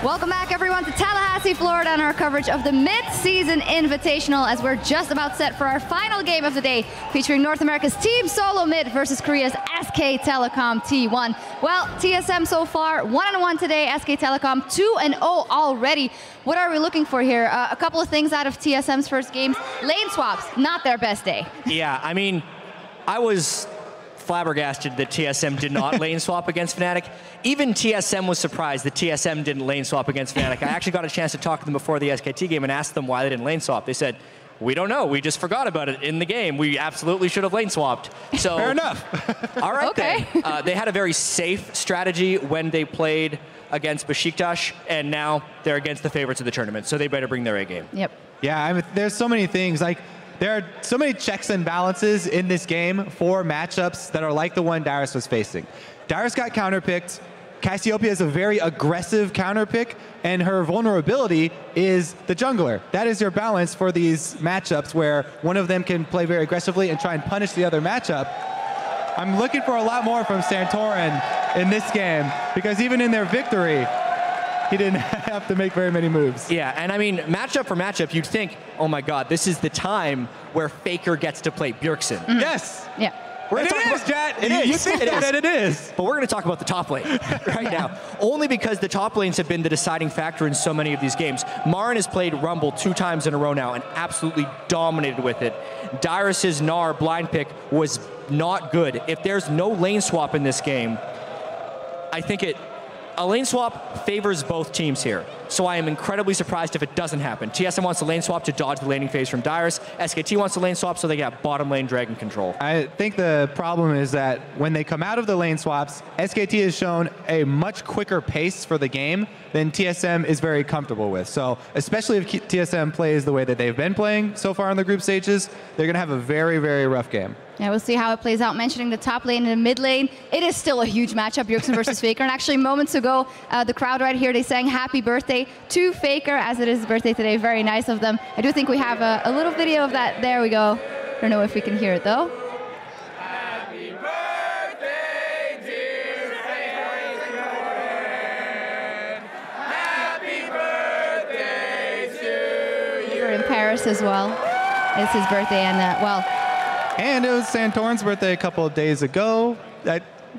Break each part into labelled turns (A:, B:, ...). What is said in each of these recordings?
A: Welcome back, everyone, to Tallahassee, Florida, and our coverage of the mid-season Invitational, as we're just about set for our final game of the day, featuring North America's Team SoloMid versus Korea's SK Telecom T1. Well, TSM so far 1-1 today, SK Telecom 2-0 already. What are we looking for here? A couple of things out of TSM's first games. Lane swaps, not their best day.
B: Yeah, I mean, I was flabbergasted that TSM did not lane swap against Fnatic. Even TSM was surprised that TSM didn't lane swap against Fnatic. I actually got a chance to talk to them before the SKT game and asked them why they didn't lane swap. They said, we don't know. We just forgot about it in the game. We absolutely should have lane swapped. So
C: fair enough.
B: All right,
A: okay.
B: Then. They had a very safe strategy when they played against Besiktas, and now they're against the favorites of the tournament, so they better bring their A game.
A: Yep.
C: Yeah, I mean, there's so many things. Like, there are so many checks and balances in this game for matchups that are like the one Darius was facing. Darius got counterpicked. Cassiopeia is a very aggressive counterpick, and her vulnerability is the jungler. That is your balance for these matchups where one of them can play very aggressively and try and punish the other matchup. I'm looking for a lot more from Santorin in this game, because even in their victory, he didn't have to make very many moves.
B: Yeah, and I mean, matchup for matchup, you'd think, oh my god, this is the time where Faker gets to play Bjergsen.
A: Mm-hmm.
C: Yes.
A: Yeah.
C: It is, Jet.
B: It is.
C: You think that it is.
B: But we're going to talk about the top lane right now. Only because the top lanes have been the deciding factor in so many of these games. Marin has played Rumble 2 times in a row now and absolutely dominated with it. Darius's Gnar blind pick was not good. If there's no lane swap in this game, I think a lane swap favors both teams here. So I am incredibly surprised if it doesn't happen. TSM wants a lane swap to dodge the laning phase from Darius. SKT wants a lane swap so they got bottom lane dragon control.
C: I think the problem is that when they come out of the lane swaps, SKT has shown a much quicker pace for the game than TSM is very comfortable with. So especially if TSM plays the way that they've been playing so far in the group stages, they're going to have a very, very rough game.
A: Yeah, we'll see how it plays out. Mentioning the top lane and the mid lane, it is still a huge matchup, Bjergsen versus Faker. And actually, moments ago, the crowd right here, they sang happy birthday to Faker, as it is his birthday today. Very nice of them. I do think we have a little video of that. There we go. Don't know if we can hear it, though.
D: Happy birthday, dear Faker. Happy birthday to you.
A: We're in Paris as well. It's his birthday, and well.
C: And it was Santorin's birthday a couple of days ago.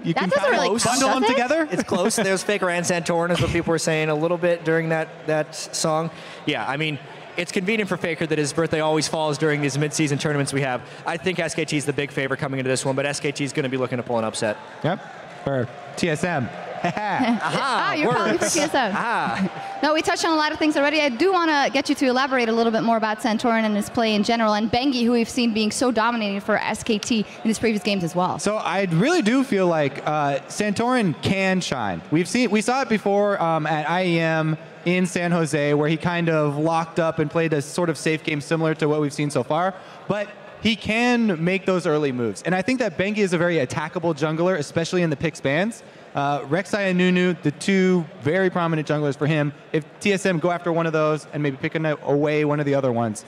C: You can
A: doesn't really count,
C: bundle them
A: does it?
C: together.
B: It's close. There's Faker and Santorin is what people were saying a little bit during that song. Yeah, I mean, it's convenient for Faker that his birthday always falls during these mid-season tournaments we have. I think SKT is the big favorite coming into this one, but SKT is going to be looking to pull an upset.
C: Yep, for TSM.
A: Aha, you're calling for TSM. No, we touched on a lot of things already. I do want to get you to elaborate a little bit more about Santorin and his play in general, and Bengi, who we've seen being so dominating for SKT in his previous games as well.
C: So I really do feel like Santorin can shine. We saw it before at IEM in San Jose, where he kind of locked up and played a sort of safe game similar to what we've seen so far. But he can make those early moves. And I think that Bengi is a very attackable jungler, especially in the pick spans. Rek'Sai and Nunu, the two very prominent junglers for him. If TSM go after one of those and maybe pick away one of the other ones.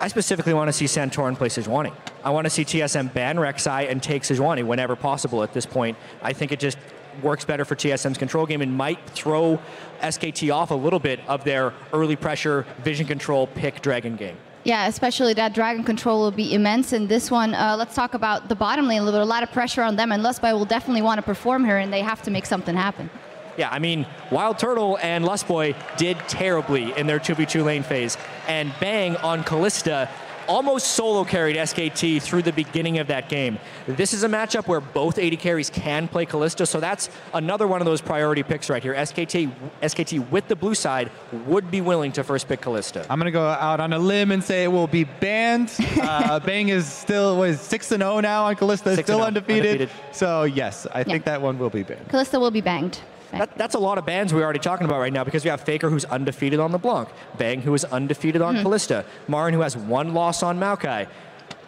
B: I specifically want to see Santorin play Sejuani. I want to see TSM ban Rek'Sai and take Sejuani whenever possible at this point. I think it just works better for TSM's control game and might throw SKT off a little bit of their early pressure, vision control, pick dragon game.
A: Yeah, especially that dragon control will be immense in this one. Let's talk about the bottom lane a little bit. A lot of pressure on them, and Lustboy will definitely want to perform here, and they have to make something happen.
B: Yeah, I mean, Wild Turtle and Lustboy did terribly in their 2v2 lane phase, and Bang on Kalista almost solo carried SKT through the beginning of that game. This is a matchup where both AD carries can play Kalista, so that's another one of those priority picks right here. SKT with the blue side would be willing to first pick Kalista.
C: I'm going to go out on a limb and say it will be banned. Bang is still 6-0 now on Kalista, still undefeated. So yes, I think that one will be banned.
A: Kalista will be banged.
B: That's a lot of bans we're already talking about right now, because we have Faker, who's undefeated on LeBlanc, Bang, who is undefeated on Kalista, Marin, who has 1 loss on Maokai.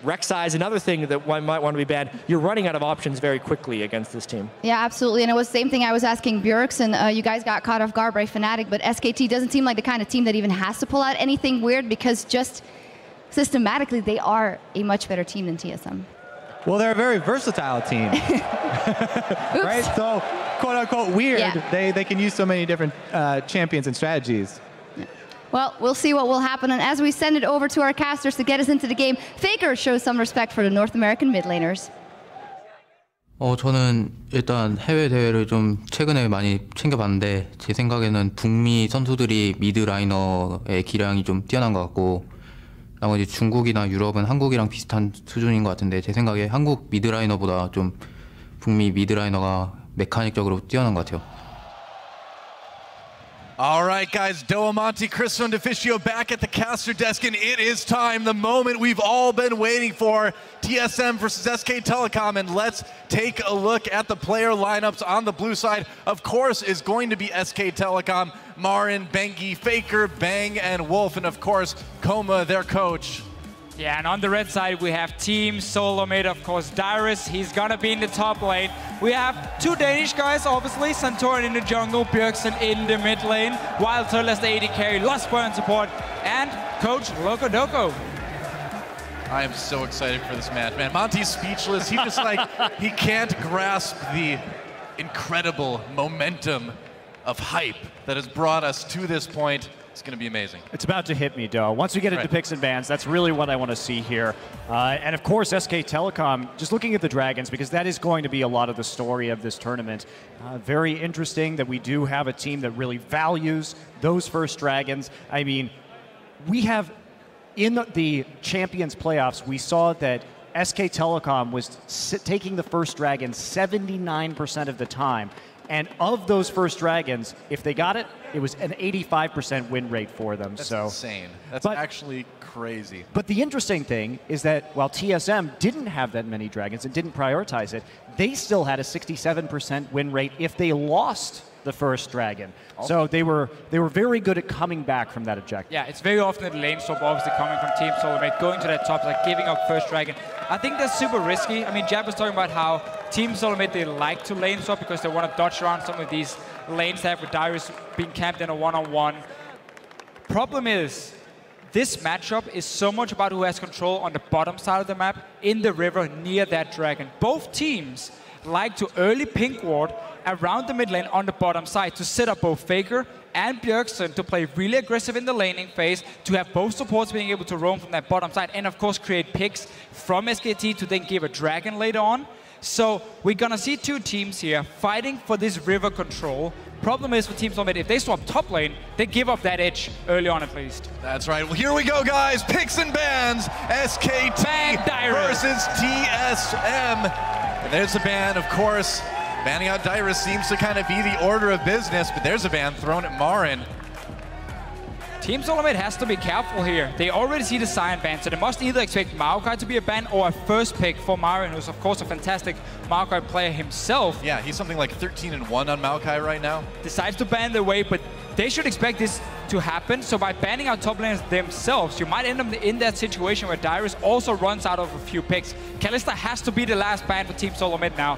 B: Rek'Sai is another thing that one might want to be banned. You're running out of options very quickly against this team.
A: Yeah, absolutely. And it was the same thing I was asking Bjergsen. You guys got caught off guard by Fnatic, but SKT doesn't seem like the kind of team that even has to pull out anything weird, because just systematically they are a much better team than TSM.
C: Well, they're a very versatile team. Right? So, quote unquote weird.
A: Yeah.
C: They can use so many different champions and strategies.
A: Well, we'll see what will happen. And as we send it over to our casters to get us into the game, Faker shows some respect for the North American mid laners.
E: 저는 일단 해외 대회를 좀 최근에 많이 챙겨봤는데 제 생각에는 북미 선수들이 미드 라이너의 기량이 좀 뛰어난 것 같고 나머지 중국이나 유럽은 한국이랑 비슷한 수준인 것 같은데 제 생각에 한국 미드 라이너보다 좀 북미 미드 라이너가 메카닉적으로 뛰어난 것 같아요.
F: All right, guys, Doamonte, Chris from Deficio back at the caster desk, and it is time, the moment we've all been waiting for, TSM versus SK Telecom, and let's take a look at the player lineups on the blue side. Of course, is going to be SK Telecom, Marin, Bengi, Faker, Bang, and Wolf, and of course, Koma, their coach.
G: Yeah, and on the red side, we have Team SoloMid, of course, Dyrus, he's gonna be in the top lane. We have two Danish guys, obviously, Santorin in the jungle, Bjergsen in the mid lane, Wild Turtle as the AD carry, Lustboy on support, and Coach Loco Doco.
F: I am so excited for this match, man. Monty's speechless. He just he can't grasp the incredible momentum of hype that has brought us to this point. It's going to be amazing.
H: It's about to hit me, Doe. Once we get into picks and bans, that's really what I want to see here. And of course, SK Telecom, just looking at the Dragons, because that is going to be a lot of the story of this tournament. Very interesting that we do have a team that really values those first Dragons. I mean, we have, in the Champions playoffs, we saw that SK Telecom was taking the first Dragon 79% of the time. And of those first Dragons, if they got it, it was an 85% win rate for them.
F: That's insane. That's actually crazy.
H: But the interesting thing is that while TSM didn't have that many Dragons and didn't prioritize it, they still had a 67% win rate if they lost the first Dragon. So they were very good at coming back from that objective.
G: Yeah, it's very often the lane swap, obviously coming from Team SoloMid, going to that top, like giving up first Dragon. I think that's super risky. I mean, Jab was talking about how Team SoloMid, they like to lane swap because they want to dodge around some of these lanes they have with Dyrus being camped in a one-on-one. Problem is, this matchup is so much about who has control on the bottom side of the map, in the river, near that Dragon. Both teams like to early pink ward around the mid lane on the bottom side to set up both Faker and Bjergsen to play really aggressive in the laning phase, to have both supports being able to roam from that bottom side, and of course create picks from SKT to then give a Dragon later on. So we're gonna see two teams here fighting for this river control. Problem is for Team SoloMid, if they swap top lane, they give up that edge early on at least.
F: That's right. Well, here we go, guys. Picks and bans. SKT versus TSM. And there's a ban, of course. Banning out Dyrus seems to kind of be the order of business, but there's a ban thrown at Marin.
G: Team SoloMid has to be careful here. They already see the Sion ban, so they must either expect Maokai to be a ban or a first pick for Marin, who's of course a fantastic Maokai player himself.
F: Yeah, he's something like 13-1 on Maokai right now.
G: Decides to ban their way, but they should expect this to happen. So by banning out top laners themselves, you might end up in that situation where Dyrus also runs out of a few picks. Kalista has to be the last ban for Team SoloMid now.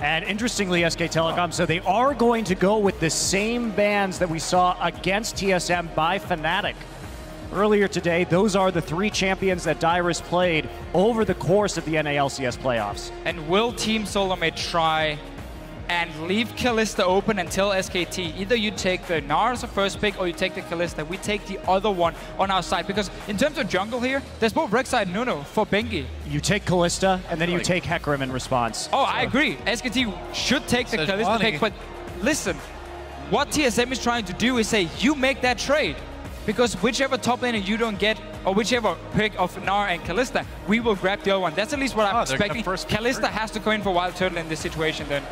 H: And interestingly, SK Telecom, so they are going to go with the same bans that we saw against TSM by Fnatic. Earlier today, those are the three champions that Dyrus played over the course of the NALCS playoffs.
G: And will Team SoloMid try and leave Kalista open until SKT? Either you take the Gnar as a first pick or you take the Kalista. We take the other one on our side, because in terms of jungle here, there's both Rek'Sai and Nuno for Bengi.
H: You take Kalista and then you take Hecarim in response.
G: Oh, I agree. SKT should take the Kalista pick, but listen, what TSM is trying to do is say, you make that trade, because whichever top laner you don't get, or whichever pick of Gnar and Kalista, we will grab the other one. That's at least what I'm expecting. Kalista has to go in for Wild Turtle in this situation then.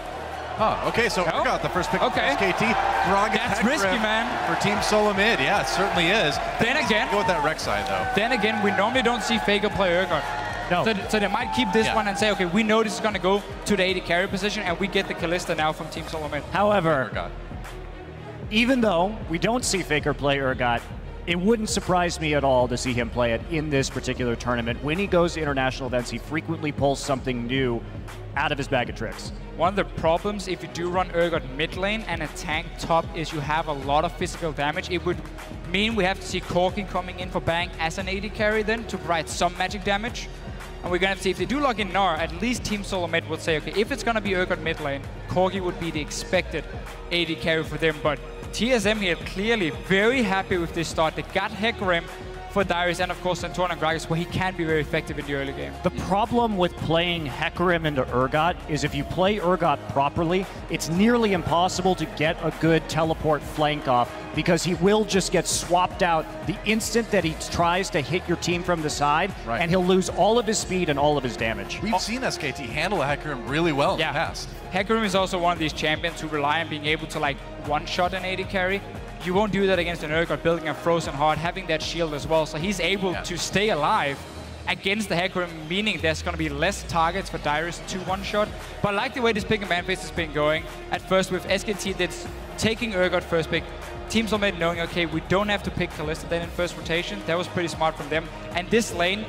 F: Oh, okay, so we got the first pick of SKT.
G: That's risky, man.
F: For Team SoloMid, yeah, it certainly is.
G: Then again,
F: go with that Rek'Sai though.
G: Then again, we normally don't see Faker play Urgot.
H: No.
G: So they might keep this one and say, okay, we know this is going to go to the AD carry position, and we get the Kalista now from Team SoloMid.
H: However, even though we don't see Faker play Urgot, it wouldn't surprise me at all to see him play it in this particular tournament. When he goes to international events, he frequently pulls something new out of his bag of tricks.
G: One of the problems if you do run Urgot mid lane and a tank top is you have a lot of physical damage. It would mean we have to see Corki coming in for Bang as an AD carry then to provide some magic damage. And we're going to see if they do lock in Gnar, at least Team SoloMid would say, okay, if it's going to be Urgot mid lane, Corgi would be the expected AD carry for them. But TSM here clearly very happy with this start. They got Hecarim for Darius and of course Santorin and Gragas, where he can be very effective in the early game.
H: The problem with playing Hecarim into Urgot is if you play Urgot properly, it's nearly impossible to get a good teleport flank off because he will just get swapped out the instant that he tries to hit your team from the side, and he'll lose all of his speed and all of his damage.
F: We've seen SKT handle a Hecarim really well in the past.
G: Hecarim is also one of these champions who rely on being able to like one-shot an AD carry. You won't do that against an Urgot building a Frozen Heart, having that shield as well. So he's able to stay alive against the Hecarim, meaning there's going to be less targets for Darius to one-shot. But I like the way this pick and ban phase has been going. At first with SKT that's taking Urgot first pick. Team SoloMid knowing, okay, we don't have to pick Kalista then in first rotation. That was pretty smart from them. And this lane,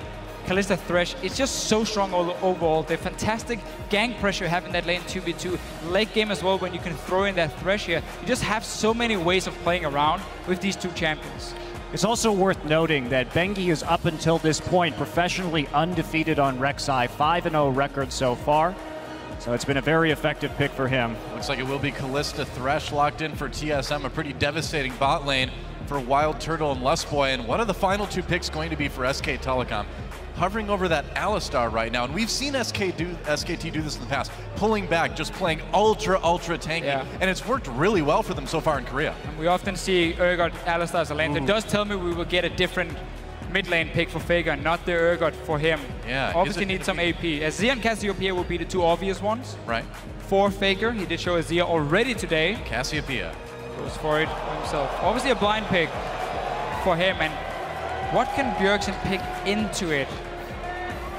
G: Kalista Thresh, is just so strong overall. The fantastic gank pressure you have in that lane 2v2. Late game as well, when you can throw in that Thresh here. You just have so many ways of playing around with these two champions.
H: It's also worth noting that Bengi is up until this point professionally undefeated on Rek'Sai, 5-0 record so far. So it's been a very effective pick for him.
F: Looks like it will be Kalista Thresh locked in for TSM, a pretty devastating bot lane for Wild Turtle and Lustboy. And what are the final two picks going to be for SK Telecom? Hovering over that Alistar right now, and we've seen SKT do this in the past, pulling back, just playing ultra tanky, and it's worked really well for them so far in Korea.
G: And we often see Urgot Alistar as a lane. That does tell me we will get a different mid lane pick for Faker, not the Urgot for him.
F: Yeah,
G: obviously need some AP. Azir and Cassiopeia will be the two obvious ones.
F: Right.
G: For Faker, he did show Azir already today.
F: Cassiopeia
G: goes for it himself. Obviously a blind pick for him, and what can Bjergsen pick into it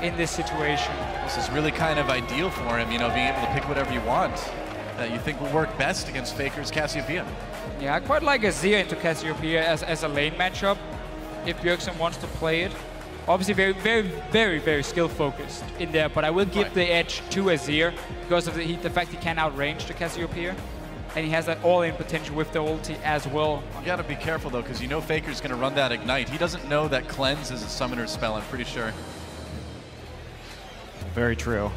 G: in this situation?
F: This is really kind of ideal for him, you know, being able to pick whatever you want that you think will work best against Faker's Cassiopeia.
G: Yeah, I quite like Azir into Cassiopeia as a lane matchup if Bjergsen wants to play it. Obviously very skill focused in there, but I will give the edge to Azir because of the fact he can outrange the Cassiopeia. And he has that all-in potential with the ulti as well.
F: You gotta be careful though, because you know Faker's gonna run that Ignite. He doesn't know that Cleanse is a summoner's spell, I'm pretty sure.
H: Very true.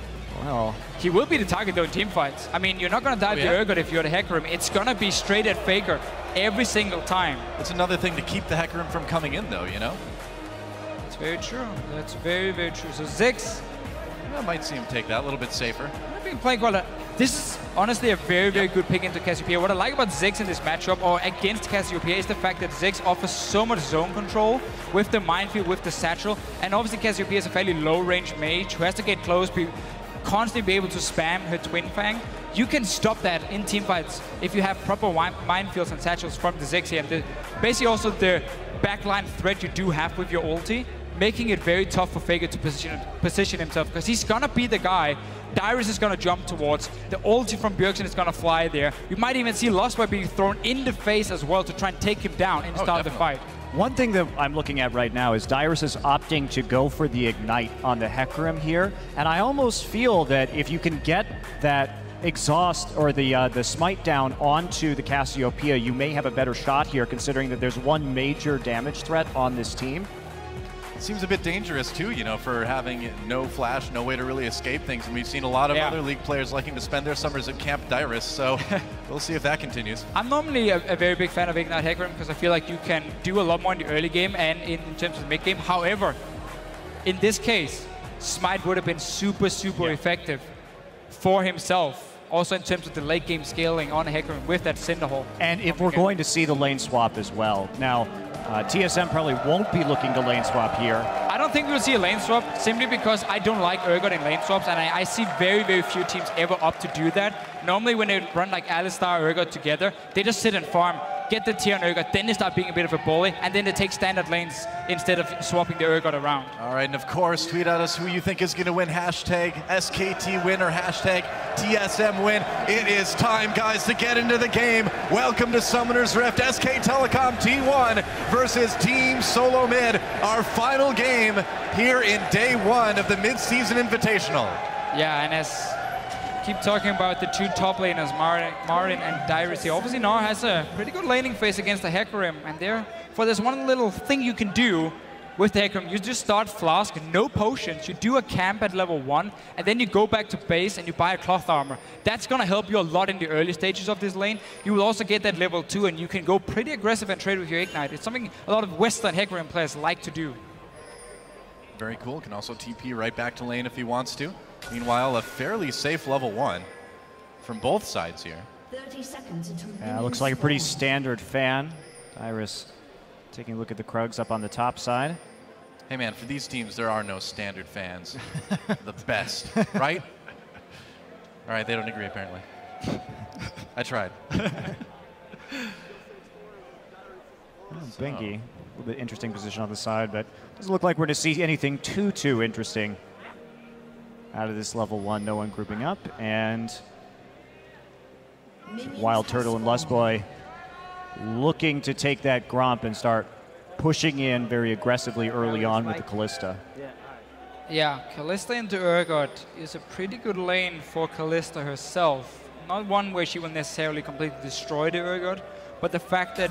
H: Well,
G: he will be the target though in team fights. I mean, you're not gonna dive the Urgot if you're the Hecarim. It's gonna be straight at Faker every single time.
F: That's another thing to keep the Hecarim from coming in though, you know?
G: That's very true. That's very true. So Ziggs,
F: I might see him take that a little bit safer.
G: I've been playing quite a... This is honestly a very good pick into Cassiopeia. What I like about Ziggs in this matchup, or against Cassiopeia, is the fact that Ziggs offers so much zone control with the minefield, with the satchel, and obviously Cassiopeia is a fairly low-range mage who has to get close, constantly be able to spam her Twin Fang. You can stop that in teamfights if you have proper minefields and satchels from the Ziggs here. And basically also the backline threat you do have with your ulti, making it very tough for Faker to position himself, because he's gonna be the guy Darius is gonna jump towards. The ulti from Bjergsen is gonna fly there. You might even see Lostboy being thrown in the face as well to try and take him down and start the fight.
H: One thing that I'm looking at right now is Darius is opting to go for the Ignite on the Hecarim here, and I almost feel that if you can get that exhaust or the smite down onto the Cassiopeia, you may have a better shot here, considering that there's one major damage threat on this team.
F: It seems a bit dangerous too, you know, for having no flash, no way to really escape things. And we've seen a lot of other League players liking to spend their summers at Camp Dyrus, so we'll see if that continues.
G: I'm normally a very big fan of Ignite Hecarim because I feel like you can do a lot more in the early game and in terms of the mid game. However, in this case, Smite would have been super effective for himself. Also in terms of the late game scaling on Hecarim with that Cinderhole.
H: And if we're going to see the lane swap as well. Now, TSM probably won't be looking to lane swap here.
G: I don't think we'll see a lane swap simply because I don't like Urgot in lane swaps, and I see very few teams ever opt to do that. Normally when they run like Alistar or Urgot together, they just sit and farm, get the tier on Urgot, then they start being a bit of a bully, and then they take standard lanes instead of swapping the Urgot around.
F: All right, and of course, tweet at us who you think is going to win. Hashtag SKT win or hashtag TSM win. It is time, guys, to get into the game. Welcome to Summoner's Rift. SK Telecom T1 versus Team SoloMid. Our final game here in day one of the mid-season invitational.
G: Yeah, and as keep talking about the two top laners, Marin and Dyrus here. Obviously, Gnar has a pretty good laning phase against the Hecarim, and therefore there's one little thing you can do with the Hecarim, you just start Flask, no potions, you do a camp at level 1, and then you go back to base and you buy a cloth armor. That's going to help you a lot in the early stages of this lane. You will also get that level 2, and you can go pretty aggressive and trade with your Ignite. It's something a lot of Western Hecarim players like to do.
F: Very cool. Can also TP right back to lane if he wants to. Meanwhile, a fairly safe level 1 from both sides here.
A: 30 seconds until
H: Yeah, looks like a pretty standard fan. Iris taking a look at the Krugs up on the top side.
F: Hey man, for these teams, there are no standard fans. The best, right? All right, they don't agree apparently. I tried.
H: Bengi, a little bit interesting position on the side, but doesn't look like we're going to see anything too interesting out of this level 1. No one grouping up, and Wild Turtle and Lustboy looking to take that Gromp and start pushing in very aggressively early on with the Kalista.
G: Yeah, Kalista into Urgot is a pretty good lane for Kalista herself. Not one where she will necessarily completely destroy the Urgot, but the fact that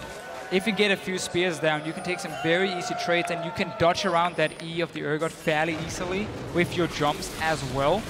G: if you get a few spears down, you can take some very easy trades and you can dodge around that E of the Urgot fairly easily with your jumps as well.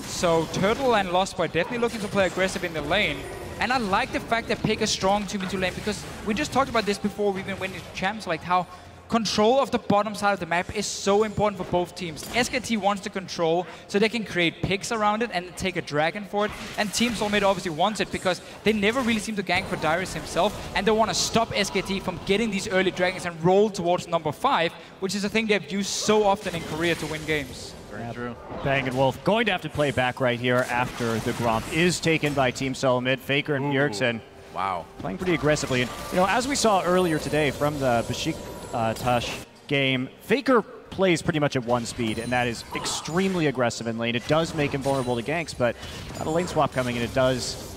G: So Turtle and Lostboy definitely looking to play aggressive in the lane. And I like the fact that pick a strong 2v2 lane, because we just talked about this before we even went into champs, like how control of the bottom side of the map is so important for both teams. SKT wants to control so they can create picks around it and take a dragon for it. And Team SoloMid obviously wants it because they never really seem to gank for Dyrus himself, and they want to stop SKT from getting these early dragons and roll towards number 5, which is a thing they've used so often in Korea to win games.
F: Very true.
H: Bang and Wolf going to have to play back right here after the Gromp is taken by Team SoloMid. Faker and Bjergsen
F: Wow.
H: playing pretty aggressively. And, you know, as we saw earlier today from the Besiktas game, Faker plays pretty much at 1 speed, and that is extremely aggressive in lane. It does make him vulnerable to ganks, but got a lane swap coming in, it does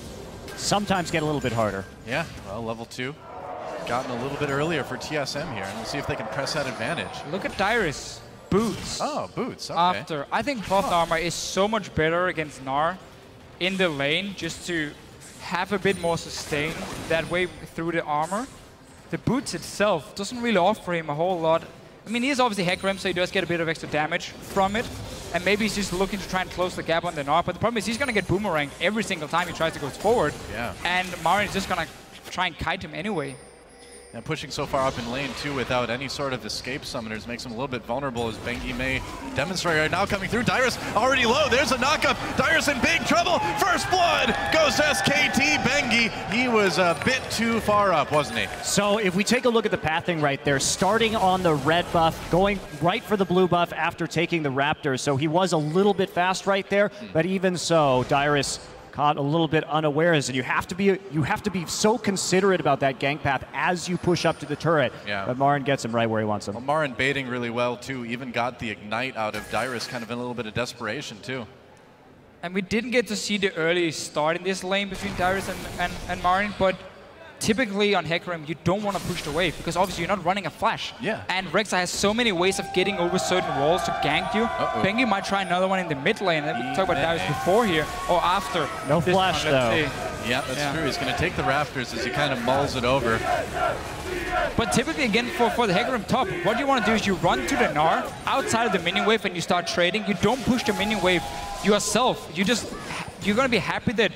H: sometimes get a little bit harder.
F: Yeah, well, level 2. Gotten a little bit earlier for TSM here, and we'll see if they can press that advantage.
G: Look at Dyrus. Boots.
F: Oh, boots, okay.
G: After. I think cloth armor is so much better against Gnar in the lane, just to have a bit more sustain that way through the armor. The boots itself doesn't really offer him a whole lot. I mean, he is obviously Hecarim, so he does get a bit of extra damage from it. And maybe he's just looking to try and close the gap on the Gnar, but the problem is he's going to get boomeranged every single time he tries to go forward.
F: Yeah.
G: And Marin is just going to try and kite him anyway.
F: And pushing so far up in lane, too, without any sort of escape summoners makes him a little bit vulnerable, as Bengi may demonstrate right now. Coming through, Dyrus already low. There's a knockup. Dyrus in big trouble. First blood goes to SKT. Bengi, he was a bit too far up, wasn't he?
H: So if we take a look at the pathing right there, starting on the red buff, going right for the blue buff after taking the Raptor. So he was a little bit fast right there, but even so, Dyrus caught a little bit unawares, and you have to be so considerate about that gank path as you push up to the turret.
F: Yeah.
H: But Marin gets him right where he wants him.
F: Well, Marin baiting really well, too. Even got the ignite out of Dyrus, kind of in a little bit of desperation, too.
G: And we didn't get to see the early start in this lane between Dyrus and Marin, but typically on Hecarim, you don't want to push the wave because obviously you're not running a flash.
F: Yeah.
G: And Rek'Sai has so many ways of getting over certain walls to gank you. Bengi might try another one in the mid lane. We talked about Dyrus before here, or after.
H: No flash, though.
F: Yeah, that's true. He's going to take the Raptors as he kind of mulls it over.
G: But typically, again, for the Hecarim top, what you want to do is you run to the Gnar outside of the minion wave and you start trading. You don't push the minion wave yourself. You're going to be happy that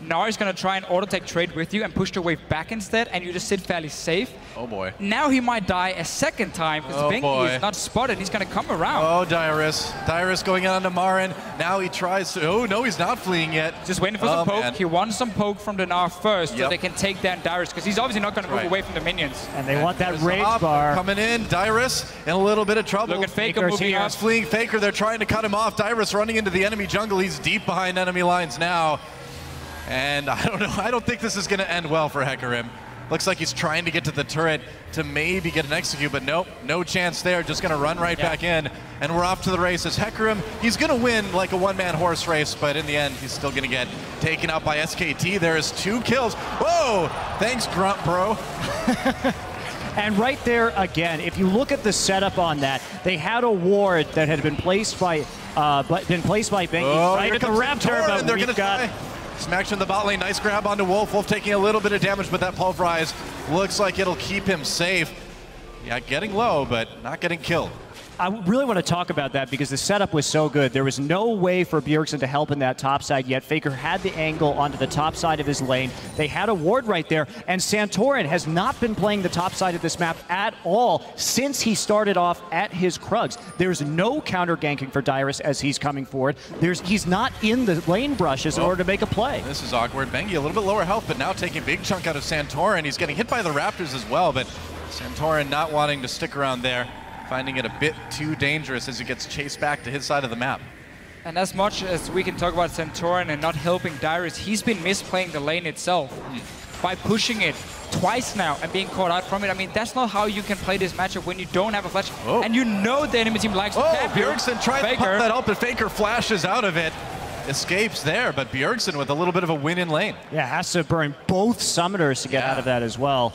G: Gnar is going to try and auto-tech trade with you and push the wave back instead, and you just sit fairly safe.
F: Oh boy.
G: Now he might die a second time because Bengi is not spotted. He's going to come around.
F: Oh, Dyrus. Dyrus going on to Marin. Now he tries to... Oh, no, he's not fleeing yet.
G: Just waiting for some poke.
F: Man.
G: He wants some poke from the Gnar first so they can take down Dyrus, because he's obviously not going to move away from the minions.
H: And they want that rage bar.
F: Coming in. Dyrus in a little bit of trouble.
G: Look at Faker moving up.
F: Fleeing Faker. They're trying to cut him off. Dyrus running into the enemy jungle. He's deep behind enemy lines now. And I don't know, I don't think this is going to end well for Hecarim. Looks like he's trying to get to the turret to maybe get an execute, but nope, no chance there. Just going to run right back in, and we're off to the races. Hecarim, he's going to win like a one-man horse race, but in the end, he's still going to get taken out by SKT. There is 2 kills. Whoa! Thanks, Grunt, bro.
H: And right there, again, if you look at the setup on that, they had a ward that had been placed by Bengi right at the Raptor, but we've got...
F: Smacked in the bot lane, nice grab onto Wolf. Wolf taking a little bit of damage, but that pulverize looks like it'll keep him safe. Yeah, getting low, but not getting killed.
H: I really want to talk about that because the setup was so good. There was no way for Bjergsen to help in that top side yet. Faker had the angle onto the top side of his lane. They had a ward right there, and Santorin has not been playing the top side of this map at all since he started off at his Krugs. There's no counter ganking for Dyrus as he's coming forward. He's not in the lane brushes in order to make a play.
F: This is awkward. Bengi a little bit lower health, but now taking a big chunk out of Santorin. He's getting hit by the Raptors as well, but Santorin not wanting to stick around there, finding it a bit too dangerous as he gets chased back to his side of the map.
G: And as much as we can talk about Santorin and not helping Dyrus, he's been misplaying the lane itself by pushing it twice now and being caught out from it. I mean, that's not how you can play this matchup when you don't have a flash. And you know the enemy team likes to tap you.
F: Bjergsen tried to pop that up, but Faker flashes out of it. Escapes there, but Bjergsen with a little bit of a win in lane.
H: Yeah, has to burn both summoners to get out of that as well.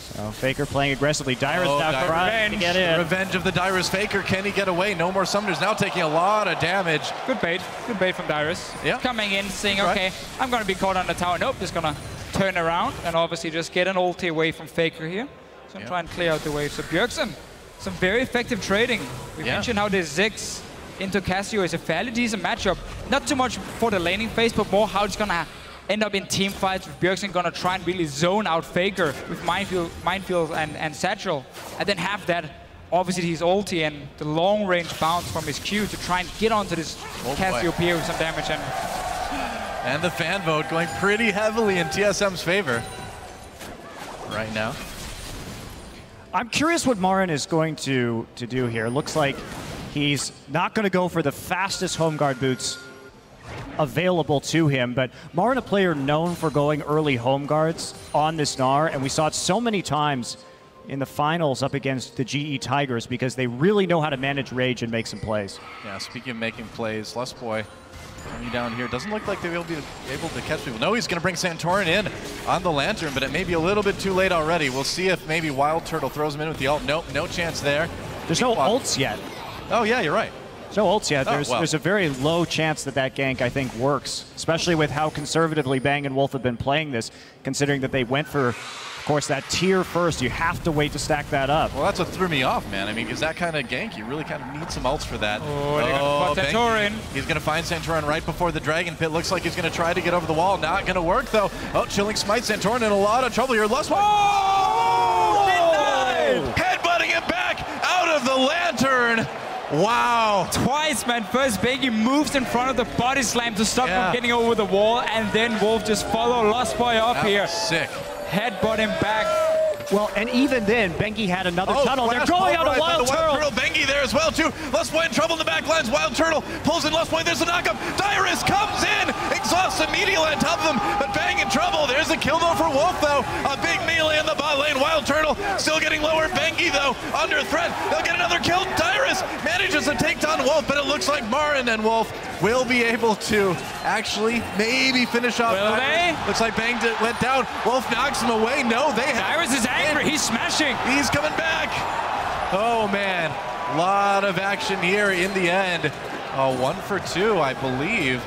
H: So Faker playing aggressively. Dyrus now trying to get in.
F: Revenge of the Dyrus Faker. Can he get away? No more summoners. Now taking a lot of damage.
G: Good bait from Dyrus.
F: Yeah.
G: Coming in, saying, okay, I'm going to be caught on the tower. Nope, just going to turn around and obviously just get an ulti away from Faker here. So I'm trying to clear out the wave. So Bjergsen, some very effective trading. We mentioned how this Ziggs into Cassio is a fairly decent matchup. Not too much for the laning phase, but more how it's going to end up in team fights with Bjergsen gonna try and really zone out Faker with Minefield and Satchel, and then have that, obviously his ulti and the long range bounce from his Q to try and get onto this Cassiopeia with some damage.
F: And the fan vote going pretty heavily in TSM's favor right now.
H: I'm curious what Marin is going to do here. Looks like he's not going to go for the fastest home guard boots available to him, but Marin, a player known for going early home guards on this Gnar, and we saw it so many times in the finals up against the GE Tigers because they really know how to manage rage and make some plays.
F: Yeah, speaking of making plays, Lustboy coming down here. Doesn't look like they'll be able to catch people. No, he's going to bring Santorin in on the Lantern, but it may be a little bit too late already. We'll see if maybe Wild Turtle throws him in with the ult. Nope, no chance there.
H: There's no ults yet.
F: Oh, yeah, you're right.
H: No ults yet. There's a very low chance that gank, I think, works, especially with how conservatively Bang and Wolf have been playing this, considering that they went for, of course, that tier first. You have to wait to stack that up.
F: Well, that's what threw me off, man. I mean, because that kind of gank, you really kind of need some ults for that.
G: Santorin.
F: He's going to find Santorin right before the Dragon Pit. Looks like he's going to try to get over the wall. Not going to work, though. Oh, Chilling Smite. Santorin in a lot of trouble here. Lustboy.
G: Denied!
F: Headbutting him back out of the Lantern. Wow.
G: Twice, man. First, Bengi moves in front of the body slam to stop him getting over the wall, and then Wolf just follow Lustboy up here.
F: Sick.
G: Headbutt him back.
H: Well, and even then, Bengi had another tunnel. They're going out a Wild Turtle.
F: Bengi there as well, too. Lustboy in trouble in the back lines. Wild Turtle pulls in Lustboy. There's a knockup. Dyrus comes in. Exhausts immediately on top of him, but Bang in trouble. There's a kill, though, for Wolf, though. A big melee in the bot lane. Wild Turtle still getting lower. Bengi, though, under threat. They'll get another kill. Dyrus manages to take down Wolf, but it looks like Marin and Wolf will be able to actually maybe finish off.
G: Will they?
F: Looks like Bang went down. Wolf knocks him away. No, they have.
G: Dyrus is angry. He's smashing.
F: He's coming back. Oh, man. A lot of action here in the end. 1 for 2, I believe,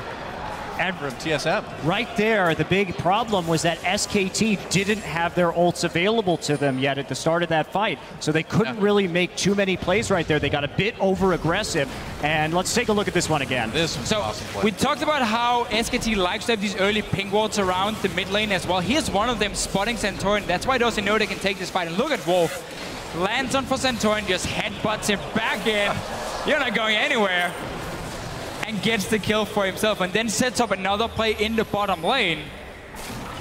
H: and
F: from TSM.
H: Right there, the big problem was that SKT didn't have their ults available to them yet at the start of that fight, so they couldn't really make too many plays right there. They got a bit over-aggressive, and let's take a look at this one again.
F: This was awesome play.
G: We talked about how SKT likes to have these early ping wards around the mid lane as well. Here's one of them spotting Santorin. That's why those know they can take this fight. And look at Wolf. Lands on for Santorin, just headbutts him back in. You're not going anywhere. And gets the kill for himself, and then sets up another play in the bottom lane.